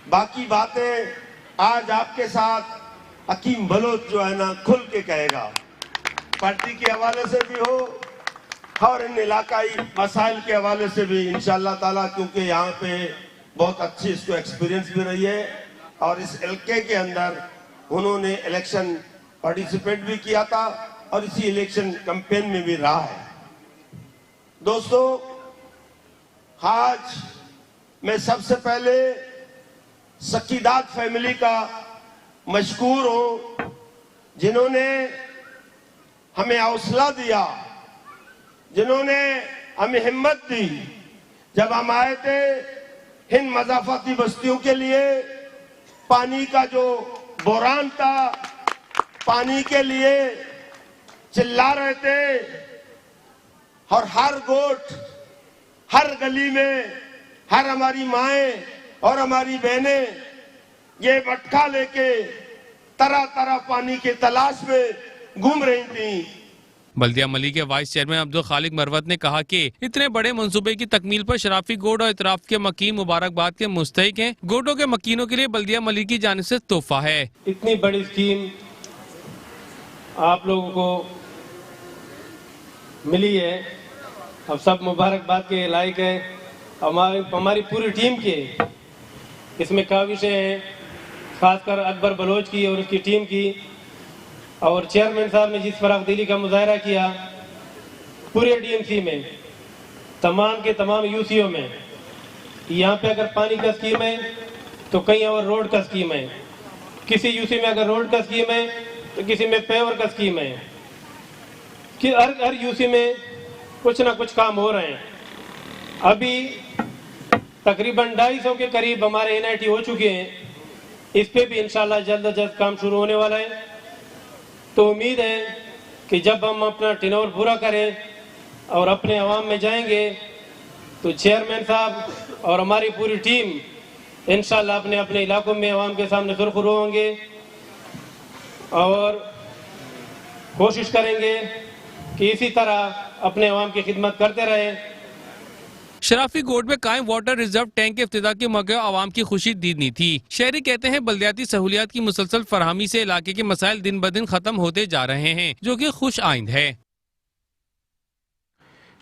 बाकी बातें आज आपके साथ हकीम बलोच जो है ना खुल के कहेगा, पार्टी के हवाले से भी हो और इन इलाकाई मसाइल के हवाले से भी इंशाअल्लाह ताला, क्योंकि यहाँ पे बहुत अच्छी इसको एक्सपीरियंस भी रही है और इस इलाके के अंदर उन्होंने इलेक्शन पार्टिसिपेट भी किया था और इसी इलेक्शन कैंपेन में भी रहा है। दोस्तों, आज मैं सबसे पहले सकीदात फैमिली का मशकूर हूं, जिन्होंने हमें हौसला दिया, जिन्होंने हमें हिम्मत दी। जब हम आए थे हिंद मजाफाती बस्तियों के लिए, पानी का जो बहरान था, पानी के लिए चिल्ला रहे थे और हर गोट, हर गली में, हर हमारी माएं और हमारी बहनें ये मटका लेके तरह तरह पानी की तलाश में घूम रही थी। बल्दिया मलिक के वाइस चेयरमैन अब्दुल खालिक मरवत ने कहा कि इतने बड़े मंसूबे की तकमील पर शराफी गोट और इतराफ के मकीन मुबारकबाद के मुस्तहिक हैं। गोटों के मकीनों के लिए बल्दिया मलिक की जानिब से तोहफा है। इतनी बड़ी स्कीम आप लोगों को मिली है, अब सब मुबारकबाद के लायक है। हमारी पूरी टीम के इसमें काविशें हैं, खासकर अकबर बलोच की और उसकी टीम की, और चेयरमैन साहब ने जिस फराखदिली का मुजाहरा किया पूरे डीएमसी में, तमाम के तमाम यूसीओ में। यहाँ पे अगर पानी का स्कीम है तो कहीं और रोड का स्कीम है, किसी यूसी में अगर रोड का स्कीम है तो किसी में पेवर का स्कीम है, कि हर यूसी में कुछ ना कुछ काम हो रहे हैं। अभी तकरीबन 250 के करीब हमारे एनआईटी हो चुके हैं, इस पे भी इंशाल्लाह जल्द अज जल्द काम शुरू होने वाला है। तो उम्मीद है कि जब हम अपना टेन्योर पूरा करें और अपने अवाम में जाएंगे तो चेयरमैन साहब और हमारी पूरी टीम इंशाल्लाह अपने अपने इलाकों में अवाम के सामने सुरखरू होंगे और कोशिश करेंगे कि इसी तरह अपने अवाम की खिदमत करते रहें। शराफी गोट में कायम वाटर रिजर्व टैंक के इफ्तिताह के मौके आवाम की खुशी दीदनी थी। शहरी कहते हैं बल्दियाती सहूलियात की मुसलसल फरहमी से इलाके के मसाइल दिन ब दिन खत्म होते जा रहे हैं, जो कि खुश आइंद है।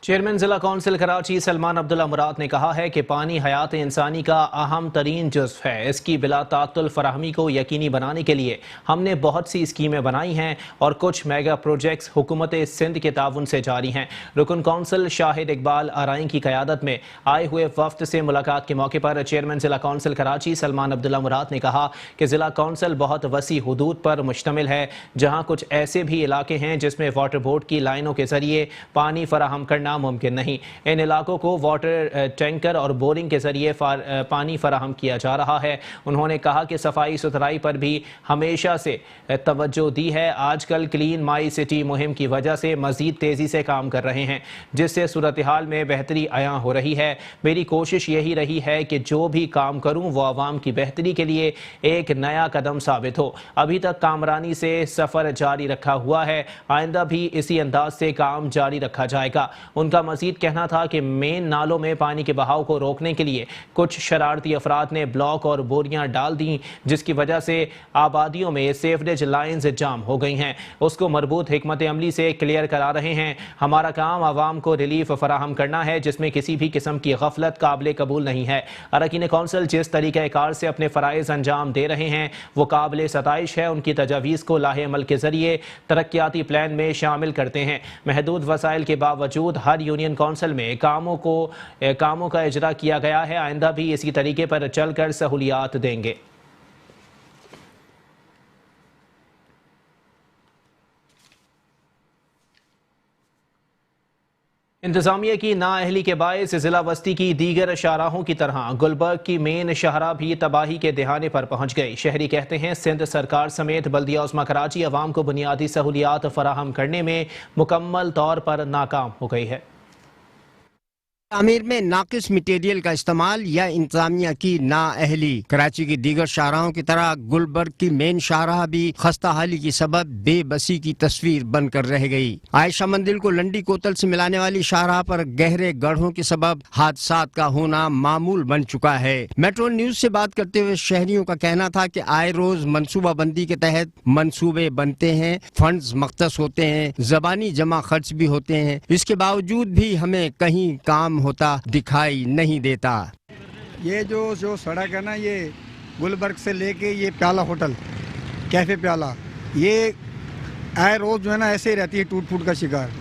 चेयरमैन जिला कौंसिल कराची सलमान अब्दुल्ला मुराद ने कहा है कि पानी हयात इंसानी का अहम तरीन जुज़्व है। इसकी बिला तातुल फराहमी को यकीनी बनाने के लिए हमने बहुत सी स्कीमें बनाई हैं और कुछ मेगा प्रोजेक्ट्स हुकूमत सिंध के ताउन से जारी हैं। रुकन कौंसिल शाहिद इकबाल आराइन की क़यादत में आए हुए वफ्द से मुलाकात के मौके पर चेयरमैन जिला कौंसिल कराची सलमान अब्दुल्ला मुराद ने कहा कि जिला कौंसिल बहुत वसी हुदूद पर मुश्तमिल है, जहाँ कुछ ऐसे भी इलाके हैं जिसमें वाटर बोर्ड की लाइनों के जरिए पानी फराहम करना मुमकिन नहीं। इन इलाकों को वाटर टैंकर और बोरिंग के जरिए पानी फराहम किया जा रहा है। उन्होंने कहा कि सफाई सुथराई पर भी हमेशा से तवज्जो दी है। आजकल क्लीन माई सिटी मुहिम की वजह से मजीद तेज़ी से काम कर रहे हैं, जिससे सूरत हाल में बेहतरी अयां हो रही है। मेरी कोशिश यही रही है कि जो भी काम करूं वो आवाम की बेहतरी के लिए एक नया कदम साबित हो। अभी तक कामरानी से सफ़र जारी रखा हुआ है, आइंदा भी इसी अंदाज से काम जारी रखा जाएगा। उनका मजीद कहना था कि मेन नालों में पानी के बहाव को रोकने के लिए कुछ शरारती अफराद ने ब्लॉक और बोरियां डाल दी, जिसकी वजह से आबादियों में सेवरेज लाइन्स जाम हो गई हैं। उसको मरबूत हिकमत अमली से क्लियर करा रहे हैं। हमारा काम आवाम को रिलीफ फराहम करना है, जिसमें किसी भी किस्म की गफलत काबिल कबूल नहीं है। अरकान कौंसिल जिस तरीक़ाकार से अपने फ़राइज़ अंजाम दे रहे हैं वो काबिल सताइश है। उनकी तजावीज़ को लाहे अमल के ज़रिए तरक्याती प्लान में शामिल करते हैं। महदूद वसाइल के बावजूद हर यूनियन कौंसिल में कामों का इजरा किया गया है। आइंदा भी इसी तरीके पर चलकर सहूलियात देंगे। इंतजामिया की नाअहली के बायस जिला बस्ती की दीगर शाहराहों की तरह गुलबर्ग की मेन शाहरा भी तबाही के दहाने पर पहुंच गई। शहरी कहते हैं सिंध सरकार समेत बल्दिया उस्मा कराची अवाम को बुनियादी सहूलियात फराहम करने में मुकम्मल तौर पर नाकाम हो गई है। तामीर में नाकिस मटेरियल का इस्तेमाल या इंतजामिया की नाअहली। कराची की दीगर शाहराहों की तरह गुलबर्ग की मेन शाहराह भी खस्ता हाली की सबब बेबसी की तस्वीर बनकर रह गई। आयशा मंदिर को लंडी कोतल से मिलाने वाली शाहराह पर गहरे गड्ढों के सबब हादसात का होना मामूल बन चुका है। मेट्रो न्यूज से बात करते हुए शहरियों का कहना था कि आए रोज मनसूबा बंदी के तहत मंसूबे बनते हैं, फंड्स मख्तस होते हैं, जबानी जमा खर्च भी होते हैं, इसके बावजूद भी हमें कहीं काम होता दिखाई नहीं देता। ये जो सड़क है ना, ये गुलबर्ग से लेके ये प्याला होटल कैफे प्याला, ये आए रोज जो है ना ऐसे ही रहती है टूट फूट का शिकार।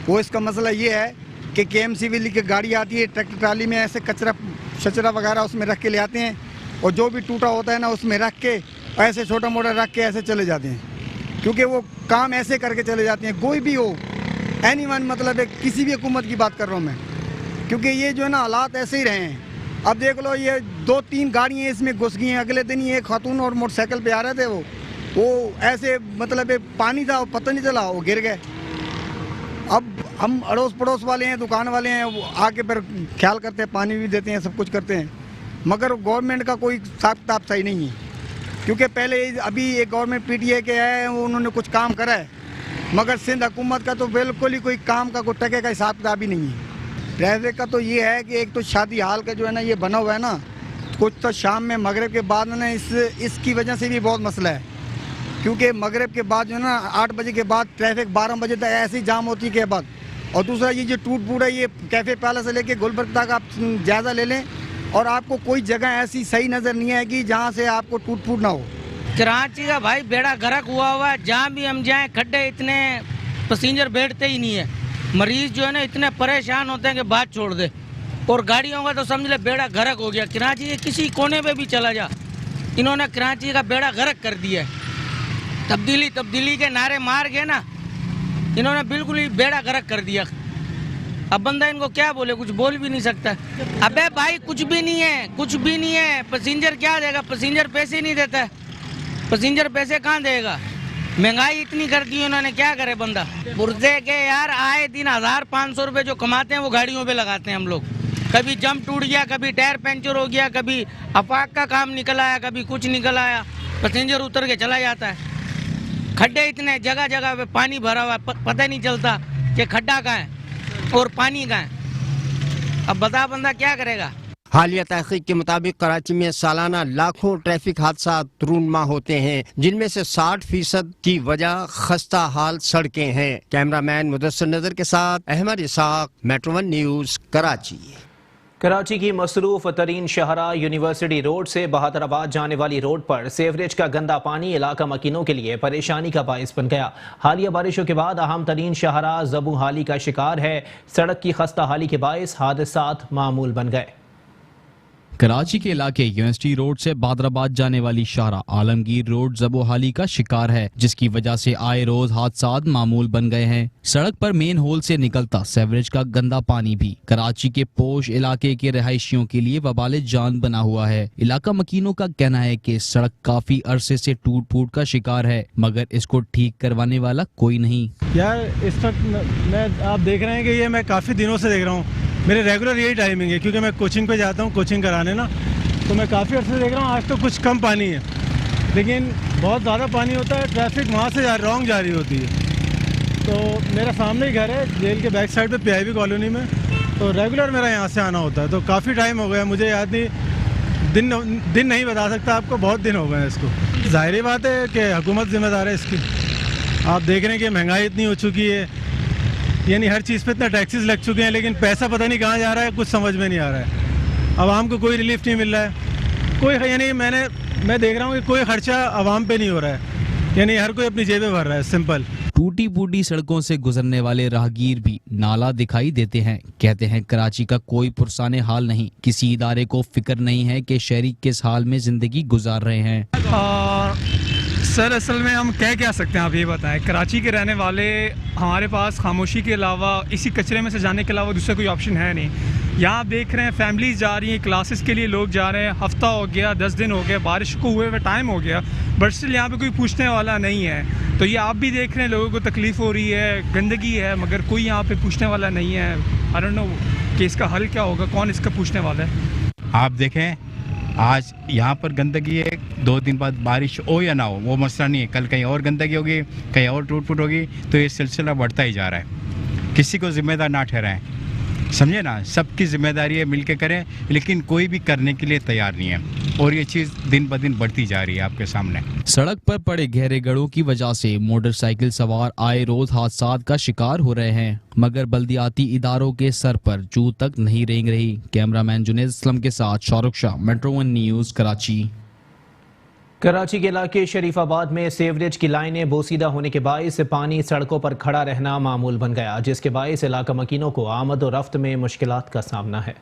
वो इसका मसला ये है कि KMCV की गाड़ी आती है, ट्रैक्टर ट्राली में ऐसे कचरा वगैरह उसमें रख के ले आते हैं और जो भी टूटा होता है ना उसमें रख के ऐसे छोटा मोटा रख के ऐसे चले जाते हैं, क्योंकि वो काम ऐसे करके चले जाते हैं। कोई भी हो, एनीवन, मतलब है किसी भी हुकूमत की बात कर रहा हूँ मैं, क्योंकि ये जो है ना हालात ऐसे ही रहे हैं। अब देख लो, ये 2-3 गाड़ियाँ इसमें घुस गई हैं। अगले दिन ही एक खातून और मोटरसाइकिल पे आ रहे थे, वो ऐसे मतलब पानी था, पता नहीं चला, वो गिर गए। अब हम अड़ोस पड़ोस वाले हैं, दुकान वाले हैं, वो आके फिर ख्याल करते हैं, पानी भी देते हैं, सब कुछ करते हैं, मगर गवर्नमेंट का कोई हिसाब किताब सही नहीं है। क्योंकि पहले अभी एक गवर्नमेंट PTA के है, उन्होंने कुछ काम करा है, मगर सिंध हुकूमत का तो बिल्कुल ही कोई काम का, कोई टके का हिसाब किताब ही नहीं है। ट्रैफिक का तो ये है कि एक तो शादी हाल का जो है ना ये बना हुआ है ना, कुछ तो शाम में मगरिब के बाद ना इसकी वजह से भी बहुत मसला है, क्योंकि मगरिब के बाद जो है ना 8 बजे के बाद ट्रैफिक 12 बजे तक ऐसी जाम होती है के बाद। और दूसरा ये जो टूट फूट है, ये कैफे प्याला से लेके गुलबर्ग तक आप जायज़ा ले लें और आपको कोई जगह ऐसी सही नज़र नहीं आएगी जहाँ से आपको टूट फूट ना हो। कराची का भाई बेड़ा गर्क हुआ हुआ है, जहाँ भी हम जाएँ खड्डे इतने, पैसेंजर बैठते ही नहीं है। मरीज जो है ना इतने परेशान होते हैं कि बात छोड़ दे, और गाड़ियों का तो समझ ले बेड़ा गर्क हो गया। कराची के किसी कोने पे भी चला जा, इन्होंने कराची का बेड़ा गर्क कर दिया है। तब्दीली के नारे मार के ना इन्होंने बिल्कुल ही बेड़ा गर्क कर दिया। अब बंदा इनको क्या बोले, कुछ बोल भी नहीं सकता। अबे भाई कुछ भी नहीं है, कुछ भी नहीं है। पैसेंजर क्या देगा, पैसेंजर पैसे नहीं देता है, पैसेंजर पैसे कहाँ देगा? महंगाई इतनी कर दी उन्होंने, क्या करे बंदा। पुर्जे के यार आए दिन 1000-500 रुपये जो कमाते हैं वो गाड़ियों पे लगाते हैं हम लोग। कभी जम टूट गया, कभी टायर पंचर हो गया, कभी अफाक का काम निकल आया, कभी कुछ निकल आया, पैसेंजर उतर के चला जाता है। खड्डे इतने जगह जगह पे पानी भरा हुआ, पता नहीं चलता कि खड्डा कहाँ है और पानी कहाँ है। अब बता बंदा क्या करेगा। हालिया तहकीक के मुताबिक कराची में सालाना लाखों ट्रैफिक हादसा रूनमा होते हैं, जिनमें से 60% की वजह खस्ता हाल सड़कें हैं। कैमरामैन मुदस्सिर नजर के साथ अहमद इसाक, मेट्रो 1 न्यूज, कराची। कराची की मसरूफ तरीन शहरा यूनिवर्सिटी रोड से बहादुराबाद जाने वाली रोड पर सीवरेज का गंदा पानी इलाका मकीनों के लिए परेशानी का बाइस बन गया। हालिया बारिशों के बाद अहम तरीन शहरा जबू हाली का शिकार है। सड़क की खस्ता हाली के बाइस हादसात मामूल बन गए। कराची के इलाके यूनिवर्सिटी रोड से बहादुराबाद जाने वाली शाहरा आलमगीर रोड जबोहाली का शिकार है, जिसकी वजह से आए रोज हादसात मामूल बन गए हैं। सड़क पर मेन होल से निकलता सीवरेज का गंदा पानी भी कराची के पोश इलाके के रहायशियों के लिए वबाले जान बना हुआ है। इलाका मकीनों का कहना है कि सड़क काफी अरसे से टूट फूट का शिकार है, मगर इसको ठीक करवाने वाला कोई नहीं। यार इस वक्त मैं, आप देख रहे हैं कि ये मैं काफी दिनों से देख रहा हूँ, मेरे रेगुलर यही टाइमिंग है, क्योंकि मैं कोचिंग पे जाता हूँ कोचिंग कराने ना, तो मैं काफ़ी अर्से देख रहा हूँ। आज तो कुछ कम पानी है, लेकिन बहुत ज़्यादा पानी होता है। ट्रैफिक वहाँ से रॉन्ग जारी होती है। तो मेरा सामने ही घर है जेल के बैक साइड पे PIB कॉलोनी में, तो रेगुलर मेरा यहाँ से आना होता है। तो काफ़ी टाइम हो गया, मुझे याद नहीं, दिन नहीं बता सकता आपको, बहुत दिन हो गए हैं इसको। ज़ाहिर बात है कि हुकूमत जिम्मेदार है इसकी। आप देख रहे हैं कि महंगाई इतनी हो चुकी है, यानी हर चीज़ पे इतना टैक्सेस लग चुके हैं, लेकिन पैसा पता नहीं कहाँ जा रहा है, कुछ समझ में नहीं आ रहा है। आवाम को कोई रिलीफ नहीं मिल रहा है, कोई, यानी मैं देख रहा हूँ कि कोई खर्चा आवाम पे नहीं हो रहा है, यानी हर कोई अपनी जेबें भर रहा है। सिंपल टूटी फूटी सड़कों से गुजरने वाले राहगीर भी नाला दिखाई देते हैं। कहते हैं कराची का कोई पुरसाने हाल नहीं, किसी इदारे को फिक्र नहीं है कि शहरी किस हाल में जिंदगी गुजार रहे हैं। सर असल में हम क्या सकते हैं, आप ये बताएं। कराची के रहने वाले, हमारे पास खामोशी के अलावा, इसी कचरे में से जाने के अलावा दूसरा कोई ऑप्शन है नहीं। यहाँ आप देख रहे हैं फैमिलीज जा रही हैं, क्लासेस के लिए लोग जा रहे हैं, हफ्ता हो गया, 10 दिन हो गए, बारिश को हुए हुए टाइम हो गया, बट स्टिल यहाँ पे कोई पूछने वाला नहीं है। तो ये आप भी देख रहे हैं, लोगों को तकलीफ़ हो रही है, गंदगी है, मगर कोई यहाँ पे पूछने वाला नहीं है। आई डोंट नो कि इसका हल क्या होगा, कौन इसका पूछने वाला है। आप देखें आज यहाँ पर गंदगी है, 2 दिन बाद बारिश हो या ना हो वो मसला नहीं है, कल कहीं और गंदगी होगी, कहीं और टूट फूट होगी, तो ये सिलसिला बढ़ता ही जा रहा है। किसी को जिम्मेदार ना ठहराएं, समझे ना, सबकी जिम्मेदारी है, मिलके करें, लेकिन कोई भी करने के लिए तैयार नहीं है और ये चीज़ दिन ब दिन बढ़ती जा रही है आपके सामने। सड़क पर पड़े गहरे गड्ढों की वजह से मोटरसाइकिल सवार आए रोज हादसात का शिकार हो रहे हैं, मगर बल्दियाती इदारों के सर पर जू तक नहीं रेंग रही। कैमरामैन जुनेद असलम के साथ शाहरुख शाह, मेट्रो 1 न्यूज़, कराची। कराची के इलाके शरीफाबाद में सीवरेज की लाइनें बोसीदा होने के बायस पानी सड़कों पर खड़ा रहना मामूल बन गया, जिसके बायस इलाका मकीनों को आमद और रफ्त में मुश्किलात का सामना है।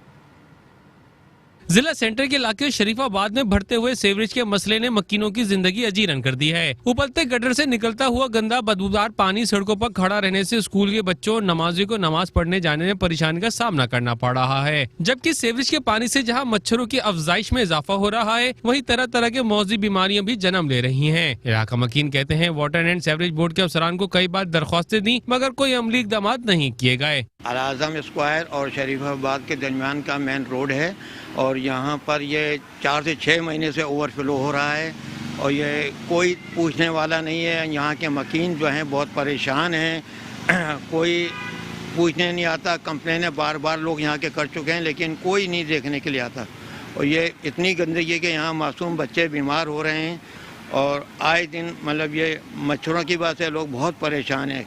जिला सेंटर के इलाके शरीफाबाद में बढ़ते हुए सीवरेज के मसले ने मकीनों की जिंदगी अजीरन कर दी है। उबलते गटर से निकलता हुआ गंदा बदबूदार पानी सड़कों पर खड़ा रहने से स्कूल के बच्चों और नमाजी को नमाज पढ़ने जाने में परेशानी का सामना करना पड़ रहा है। जबकि सीवरेज के पानी से जहां मच्छरों की अफजाइश में इजाफा हो रहा है, वहीं तरह तरह के मौजी बीमारियां भी जन्म ले रही हैं। इलाका मकीन कहते हैं वाटर एंड सीवरेज बोर्ड के अफसरान को कई बार दरख्वास्तें दी, मगर कोई अमली इक़दाम नहीं किए गए। अल-आज़म स्क्वायर और शरीफाबाद के दरमियान का मेन रोड है और यहाँ पर ये 4 से 6 महीने से ओवरफ्लो हो रहा है और ये कोई पूछने वाला नहीं है। यहाँ के मकीन जो हैं बहुत परेशान हैं, कोई पूछने नहीं आता। कंप्लेनें बार बार लोग यहाँ के कर चुके हैं, लेकिन कोई नहीं देखने के लिए आता। और ये इतनी गंदगी है कि यहाँ मासूम बच्चे बीमार हो रहे हैं और आए दिन मतलब ये मच्छरों की बात से लोग बहुत परेशान हैं।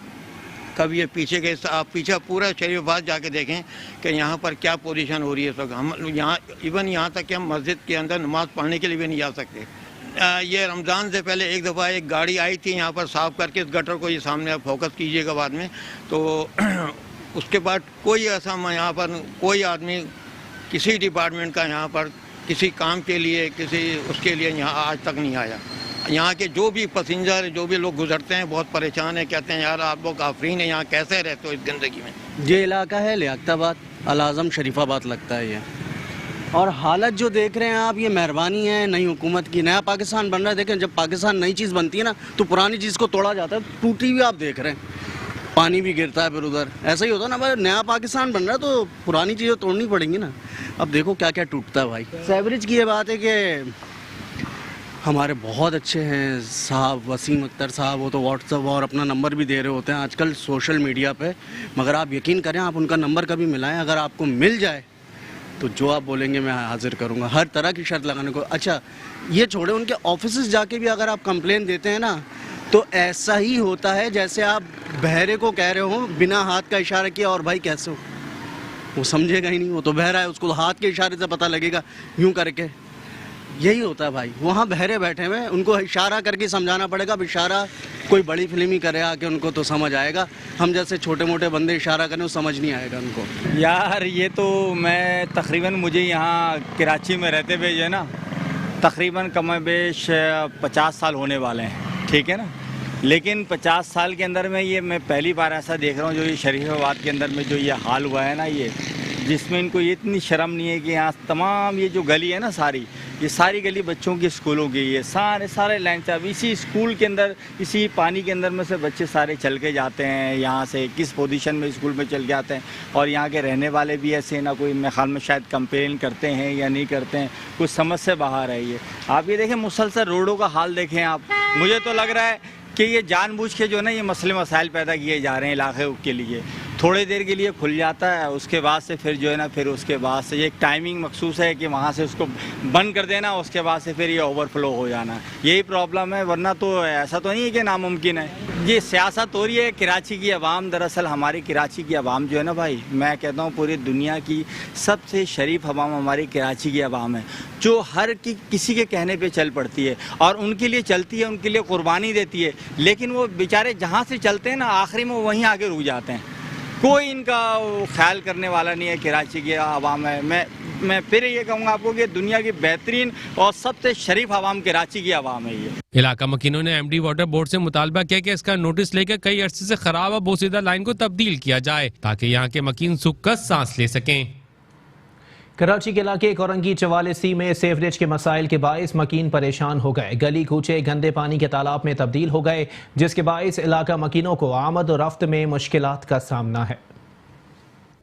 कभी ये पीछे के आप पीछे पूरा शरीफाबाद जाके देखें कि यहाँ पर क्या पोजीशन हो रही है। सब हम यहाँ इवन यहाँ तक कि हम मस्जिद के अंदर नमाज़ पढ़ने के लिए भी नहीं जा सकते। ये रमज़ान से पहले एक दफ़ा एक गाड़ी आई थी यहाँ पर साफ़ करके इस गटर को, ये सामने आप फोकस कीजिएगा बाद में, तो उसके बाद कोई ऐसा यहाँ पर कोई आदमी किसी डिपार्टमेंट का यहाँ पर किसी काम के लिए किसी उसके लिए यहाँ आज तक नहीं आया। यहाँ के जो भी पैसेंजर जो भी लोग गुजरते हैं बहुत परेशान है, कहते हैं यार आप लोग आफरीन है, यहाँ कैसे रहते हो इस गंदगी में। ये इलाका है लियाकताबाद, अल-आज़म शरीफाबाद लगता है ये, और हालत जो देख रहे हैं आप, ये मेहरबानी है नई हुकूमत की, नया पाकिस्तान बन रहा है। देखें जब पाकिस्तान नई चीज़ बनती है ना तो पुरानी चीज़ को तोड़ा जाता है, टूटी हुई आप देख रहे हैं, पानी भी गिरता है फिर उधर, ऐसा ही होता है ना भाई। नया पाकिस्तान बन रहा है तो पुरानी चीज़ें तोड़नी पड़ेंगी ना। अब देखो क्या क्या टूटता है भाई। सीवरेज की ये बात है कि हमारे बहुत अच्छे हैं साहब, वसीम अख्तर साहब, वो तो व्हाट्सअप और अपना नंबर भी दे रहे होते हैं आजकल सोशल मीडिया पे, मगर आप यकीन करें आप उनका नंबर कभी मिलाएं, अगर आपको मिल जाए तो जो आप बोलेंगे मैं हाजिर करूंगा, हर तरह की शर्त लगाने को। अच्छा ये छोड़े, उनके ऑफिस जाके भी अगर आप कंप्लेन देते हैं ना तो ऐसा ही होता है जैसे आप बहरे को कह रहे हो बिना हाथ का इशारा किया और भाई कैसे हो, वो समझेगा ही नहीं, वो तो बहरा है, उसको हाथ के इशारे से पता लगेगा यूँ करके। यही होता है भाई, वहाँ बहरे बैठे हुए उनको इशारा करके समझाना पड़ेगा। अब इशारा कोई बड़ी फिल्म ही करे आके उनको तो समझ आएगा, हम जैसे छोटे मोटे बंदे इशारा करें वो समझ नहीं आएगा उनको। यार ये तो मैं तकरीबन मुझे यहाँ कराची में रहते हुए जो है ना तकरीबन कम बेश 50 साल होने वाले हैं, ठीक है ना। लेकिन 50 साल के अंदर में ये मैं पहली बार ऐसा देख रहा हूँ जो ये शरीफाबाद के अंदर में जो ये हाल हुआ है ना, ये जिसमें इनको ये इतनी शर्म नहीं है कि यहाँ तमाम ये जो गली है ना सारी, ये सारी गली बच्चों की स्कूलों की, ये सारे लाइन से अब इसी स्कूल के अंदर इसी पानी के अंदर में से बच्चे सारे चल के जाते हैं यहाँ से, किस पोजीशन में स्कूल में चल के आते हैं। और यहाँ के रहने वाले भी ऐसे ना, कोई मेरे ख्याल में शायद कंप्लेन करते हैं या नहीं करते हैं, कुछ समझ से बाहर है ये। आप ये देखें मुसलसल रोडों का हाल देखें आप, मुझे तो लग रहा है कि ये जानबूझ के जो है ना ये मसले मसाइल पैदा किए जा रहे हैं इलाके के लिए। थोड़ी देर के लिए खुल जाता है, उसके बाद से फिर जो है ना फिर उसके बाद से एक टाइमिंग मखसूस है कि वहाँ से उसको बंद कर देना, उसके बाद से फिर ये ओवरफ्लो हो जाना, यही प्रॉब्लम है। वरना तो ऐसा तो नहीं है कि नामुमकिन है। ये सियासत हो रही है कराची की आवाम, दरअसल हमारी कराची की आवाम जो है ना भाई, मैं कहता हूँ पूरी दुनिया की सबसे शरीफ आवाम हमारी कराची की आवाम है, जो हर किसी के कहने पे चल पड़ती है और उनके लिए चलती है, उनके लिए कुर्बानी देती है। लेकिन वो बेचारे जहाँ से चलते हैं ना आखिरी में वहीं आगे रुक जाते हैं। कोई इनका ख्याल करने वाला नहीं है। कराची की आवाम है, मैं फिर ये कहूँगा आपको कि दुनिया की बेहतरीन और सबसे शरीफ आवाम कराची की आवाम है ये। इलाका मकीनों ने एमडी वाटर बोर्ड से मुतालबा किया कि इसका नोटिस लेकर कई अरसे से खराब बोसीदा लाइन को तब्दील किया जाए ताकि यहाँ के मकीन सुख सांस ले सकें। कराची के इलाके कोरंगी 44C में सेवरेज के मसाइल के बाइस मकीन परेशान हो गए। गली कूचे गंदे पानी के तालाब में तब्दील हो गए, जिसके बाइस इलाका मकीनों को आमद और रफ्त में मुश्किलात का सामना है।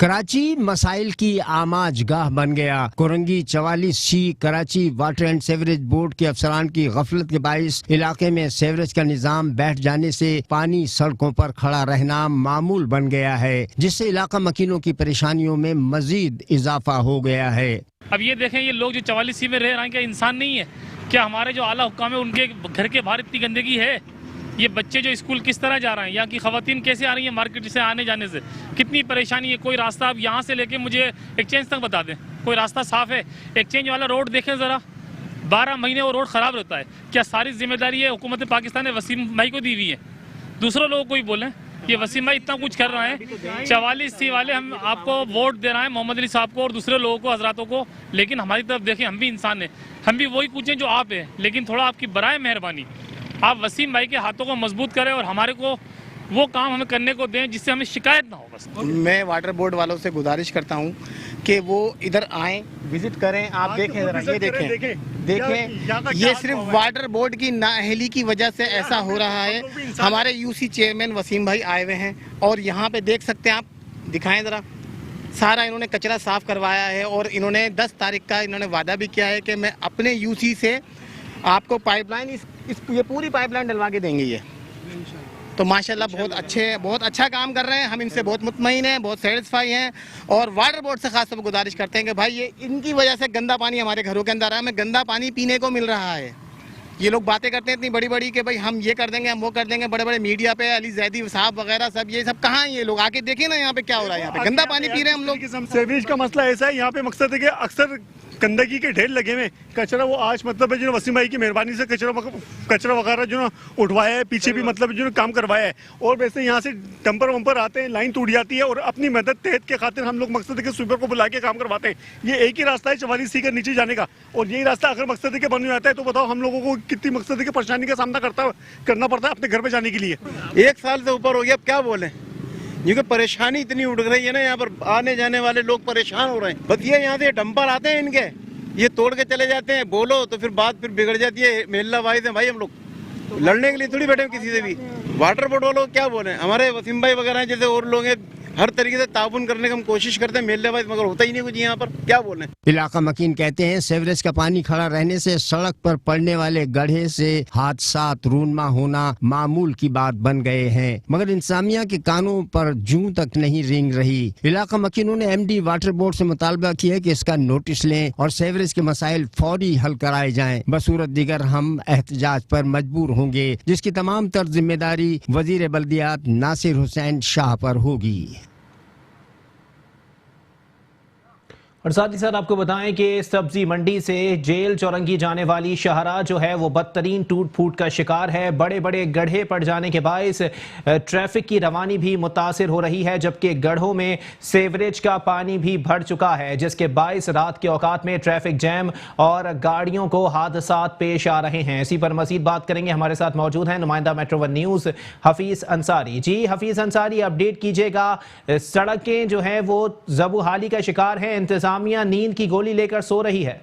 कराची मसाइल की आमाज गाह बन गया। Korangi 44C Karachi water and sewerage board के अफसरान की गफलत के बाइस इलाके में सेवरेज का निजाम बैठ जाने से पानी सड़कों पर खड़ा रहना मामूल बन गया है, जिससे इलाका मकीनों की परेशानियों में मजीद इजाफा हो गया है। अब ये देखें, ये लोग जो 44C में रह रहे हैं क्या इंसान नहीं है? क्या हमारे जो आला हुक्काम है उनके घर के बाहर इतनी गंदगी है? ये बच्चे जो स्कूल किस तरह जा रहे हैं, यहाँ की खवातीन कैसे आ रही हैं मार्केट से आने जाने से, कितनी परेशानी है। कोई रास्ता आप यहाँ से लेके मुझे एक्सचेंज तक बता दें, कोई रास्ता साफ है? एक्सचेंज वाला रोड देखें ज़रा, 12 महीने वो रोड ख़राब रहता है। क्या सारी जिम्मेदारी है हुकूमत पाकिस्तान ने वसीम भाई को दी हुई है? दूसरों लोगों को ही बोलें, ये वसीम भाई इतना कुछ कर रहे हैं। 44C वाले हम आपको वोट दे रहे हैं, मोहम्मद अली साहब को और दूसरे लोगों को, हजरातों को, लेकिन हमारी तरफ देखें, हम भी इंसान हैं, हम भी वही पूछें जो आप हैं। लेकिन थोड़ा आपकी बराए मेहरबानी आप वसीम भाई के हाथों को मजबूत करें और हमारे को वो काम हमें करने को दें जिससे हमें शिकायत ना हो। बस मैं वाटर बोर्ड वालों से गुजारिश करता हूं कि वो इधर आएं, विजिट करें। आप देखें जरा, ये देखें, ये सिर्फ वाटर बोर्ड की नाअहली की वजह से ऐसा हो रहा है। हमारे यूसी चेयरमैन वसीम भाई आए हुए हैं और यहाँ पे देख सकते हैं आप, दिखाएं जरा, सारा इन्होंने कचरा साफ करवाया है और इन्होंने 10 तारीख का इन्होंने वादा भी किया है कि मैं अपने यूसी से आपको पाइपलाइन ये पूरी पाइपलाइन डलवा के देंगे। ये तो माशाल्लाह बहुत अच्छा काम कर रहे हैं। हम इनसे बहुत मुतमईन हैं, बहुत सेटिस्फाई हैं और वाटर बोर्ड से खास तौर पर गुजारिश करते हैं कि भाई ये इनकी वजह से गंदा पानी हमारे घरों के अंदर आ, हमें गंदा पानी पीने को मिल रहा है। ये लोग बातें करते हैं इतनी बड़ी बड़ी कि भाई हम ये कर देंगे, हम वो कर देंगे, बड़े बड़े मीडिया पे अली जैदी साहब वगैरह सब, ये सब कहाँ है? ये लोग आके देखिए ना यहाँ पे क्या हो रहा है। यहाँ पे गंदा पानी पी रहे हैं हम लोग। सेवरेज का मसला ऐसा है, यहाँ पे मकसद है कि अक्सर गंदगी के ढेर लगे हुए, कचरा वो आज मतलब है जो वसीम भाई की मेहरबानी से कचरा वगैरह जो ना उठवाया है, पीछे भी मतलब जो काम करवाया है। और वैसे यहाँ से डंपर वंपर आते हैं, लाइन टूट जाती है और अपनी मदद तहत के खातिर हम लोग मकसद है कि स्वीपर को बुला के काम करवाते हैं। ये एक ही रास्ता है 44C के नीचे जाने का और यही रास्ता अगर मकसद है कि बन जाता है तो बताओ हम लोगों को कितनी मकसद है कि परेशानी का सामना करना पड़ता है अपने घर पे जाने के लिए। 1 साल से ऊपर हो गया, अब क्या बोले, क्योंकि परेशानी इतनी उठ रही है ना, यहाँ पर आने जाने वाले लोग परेशान हो रहे हैं। बस ये यहाँ से डंपर आते हैं इनके, ये तोड़ के चले जाते हैं, बोलो तो फिर बात फिर बिगड़ जाती है। मेला वाइज है भाई, हम लोग लड़ने के लिए थोड़ी बैठे किसी से भी। वाटर बोर्ड वालों क्या बोले, हमारे वसीम भाई वगैरह हैं जैसे और लोग हैं, हर तरीके से ताउन करने की हम कोशिश करते हैं मेले वाइज, मगर होता ही नहीं कुछ यहाँ पर। क्या बोले? इलाका मकीन कहते हैं सेवरेज का पानी खड़ा रहने से सड़क पर पड़ने वाले गड्ढे से हादसात रूनमा होना मामूल की बात बन गए हैं, मगर इंतजामिया के कानों पर जूं तक नहीं रेंग रही। इलाका मकीनों ने एमडी वाटर बोर्ड से मुतालबा किया कि इसका नोटिस लें और सेवरेज के मसाइल फौरी हल कराए जाएं। बसूरत दीगर हम एहतजाज पर मजबूर होंगे, जिसकी तमाम तर जिम्मेदारी वजीर बल्दियात नासिर हुसैन शाह पर होगी। और साथ ही साथ आपको बताएं कि सब्जी मंडी से जेल चौरंगी जाने वाली शाहराह जो है वो बदतरीन टूट फूट का शिकार है। बड़े बड़े गड्ढे पड़ जाने के बायस ट्रैफिक की रवानी भी मुतासिर हो रही है, जबकि गड्ढों में सेवरेज का पानी भी भर चुका है, जिसके बायस रात के औकात में ट्रैफिक जैम और गाड़ियों को हादसात पेश आ रहे हैं। इसी पर मजीद बात करेंगे, हमारे साथ मौजूद हैं नुमाइंदा मेट्रो 1 न्यूज़ हफीज़ अंसारी। जी हफीज़ अंसारी, अपडेट कीजिएगा, सड़कें जो हैं वो ज़बूहाली का शिकार हैं, इंतजाम नींद की गोली लेकर सो रही है।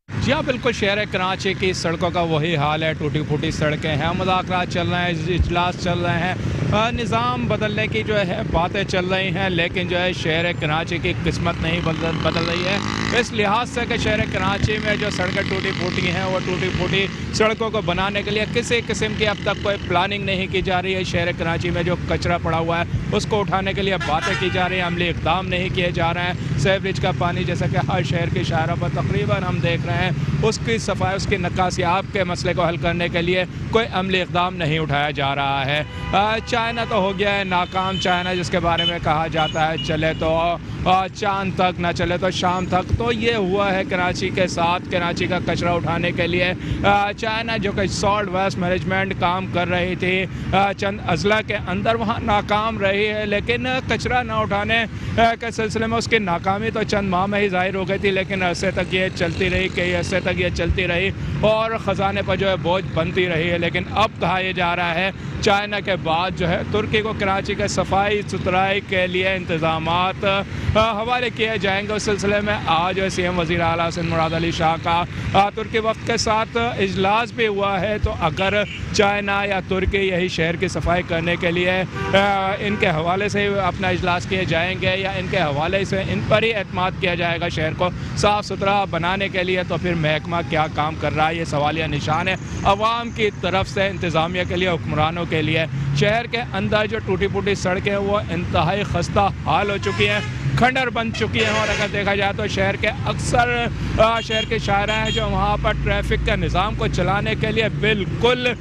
जी हाँ, बिल्कुल शहर कराची की सड़कों का वही हाल है, टूटी फूटी सड़कें हैं, मुज़ाकरात चल रहे हैं, इजलास चल रहे हैं, निज़ाम बदलने की जो है बातें चल रही हैं, लेकिन जो है शहर कराची की किस्मत नहीं बदल रही है। इस लिहाज से कि शहर कराची में जो सड़कें टूटी फूटी हैं, वो टूटी फूटी सड़कों को बनाने के लिए किसी किस्म की अब तक कोई प्लानिंग नहीं की जा रही है। शहर कराची में जो कचरा पड़ा हुआ है उसको उठाने के लिए बातें की जा रही हैं, अमली इक़दाम नहीं किए जा रहे हैं। सेवरेज का पानी जैसा कि हर शहर की शाहरा पर तकरीबन हम देख रहे हैं उसकी सफाई, उसकी नक्कासियाब के मसले को हल करने के लिए कोई अमली इक़दाम नहीं उठाया जा रहा है। चाइना तो हो गया है नाकाम, चाइना जिसके बारे में कहा जाता है चले तो चांद तक, ना चले तो शाम तक। तो ये हुआ है कराची के साथ। कराची का कचरा उठाने के लिए चाइना जो कि सॉल्ट वेस्ट मैनेजमेंट काम कर रही थी चंद अजला के अंदर, वहाँ नाकाम रही है। लेकिन कचरा ना उठाने के सिलसिले में उसकी नाकामी तो चंद माह में ही जाहिर हो गई थी, लेकिन अरसे तक ये चलती रही, कई अरसे तक ये चलती रही और ख़जाने पर जो है बोझ बनती रही है। लेकिन अब कहा यह जा रहा है चाइना के बाद जो है तुर्की को कराची के सफाई सुथराई के लिए इंतज़ामात हवाले किए जाएंगे। उस सिलसिले में आज सीएम वज़ीर आला सिंध मुराद अली शाह का तुर्की वक्त के साथ इजलास भी हुआ है। तो अगर चाइना या तुर्की यही शहर की सफाई करने के लिए इनके हवाले से अपना इजलास किए जाएंगे या इनके हवाले से इन पर ही एतमाद किया जाएगा शहर को साफ़ सुथरा बनाने के लिए, तो फिर महकमा क्या काम कर रहा है, ये सवालिया निशान है अवाम की तरफ से, इंतज़ामिया के लिए, हुक्मरानों के लिए। शहर के अंदर जो टूटी फूटी सड़कें हैं वो इंतहाई खस्ता हाल हो चुकी हैं, खंडर बन चुकी हैं। और अगर देखा जाए तो शहर के अक्सर शहर के शाहरा हैं जो वहाँ पर ट्रैफिक के निज़ाम को चलाने के लिए बिल्कुल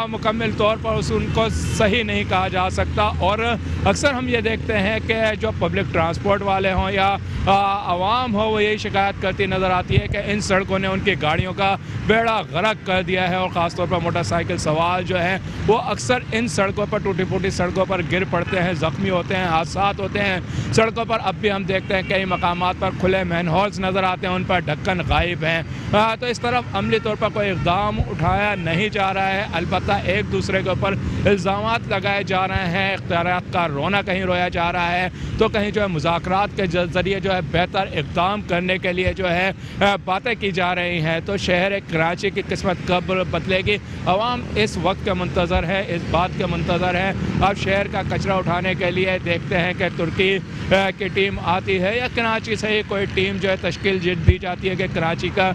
मुकम्मल तौर पर उनको सही नहीं कहा जा सकता। और अक्सर हम ये देखते हैं कि जो पब्लिक ट्रांसपोर्ट वाले हों या आवाम हो वो यही शिकायत करती नज़र आती है कि इन सड़कों ने उनकी गाड़ियों का बेड़ा गर्क कर दिया है। और ख़ासतौर पर मोटरसाइकिल सवार जो हैं वो अक्सर इन सड़कों पर, टूटी फूटी सड़कों पर गिर पड़ते हैं, ज़ख्मी होते हैं, हादसा होते हैं सड़कों पर। अब भी हम देखते हैं कई मकामात पर खुले मैनहोल्स नज़र आते हैं, उन पर ढक्कन गायब हैं। तो इस तरफ अमली तौर पर कोई इक़दाम उठाया नहीं जा रहा है। अलबत्ता एक दूसरे के ऊपर इल्ज़ामात लगाए जा रहे हैं, इख्तियारात का रोना कहीं रोया जा रहा है तो कहीं जो है मुज़ाकरात के ज़रिए जो है बेहतर इक़दाम करने के लिए जो है बातें की जा रही हैं। तो शहर कराची की किस्मत कब बदलेगी, अवाम इस वक्त का मुंतज़र है, इस बात का मुंतज़र है। अब शहर का कचरा उठाने के लिए देखते हैं कि तुर्की की टीम आती है या कराची से ही कोई टीम जो है तश्कील दी जाती है कि कराची का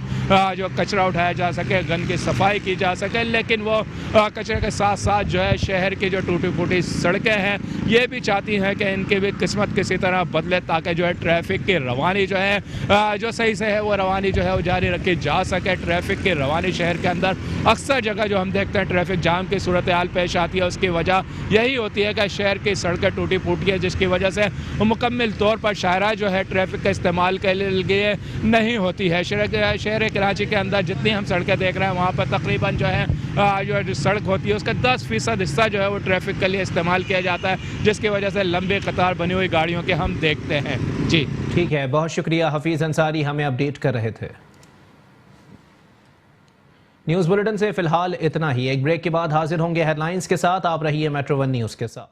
जो कचरा उठाया जा सके, गंद की सफाई की जा सके। लेकिन वो कचरे के साथ साथ जो है शहर की जो टूटी फूटी सड़कें हैं ये भी चाहती हैं कि इनकी भी किस्मत किसी तरह बदले, ताकि जो है ट्रैफिक की रवानी जो है जो सही से है वो रवानी जो है वो जारी रखी जा सके। ट्रैफिक की रवानी शहर के अंदर अक्सर जगह जो हम देखते हैं ट्रैफिक जाम की सूरत हाल पेश आती है, उसकी वजह यही होती है कि शहर की सड़कें टूटी फूटी है, जिसकी वजह से मुकम्मल तौर पर शाहरा जो है ट्रैफिक का इस्तेमाल के लिए नहीं होती है। शहर कराची के अंदर जितनी हम सड़कें देख रहे हैं वहाँ पर तकरीबन जो है जो सड़क होती है उसका 10% हिस्सा जो है वो ट्रैफिक के लिए इस्तेमाल किया जाता है, जिसकी वजह से लंबी कतार बनी हुई गाड़ियों के हम देखते हैं। जी ठीक है, बहुत शुक्रिया हफीज़ अंसारी, हमें अपडेट कर रहे थे। न्यूज़ बुलेटिन से फिलहाल इतना ही। एक ब्रेक के बाद हाजिर होंगे हेडलाइंस के साथ। आप रहिए मेट्रो वन न्यूज़ के साथ।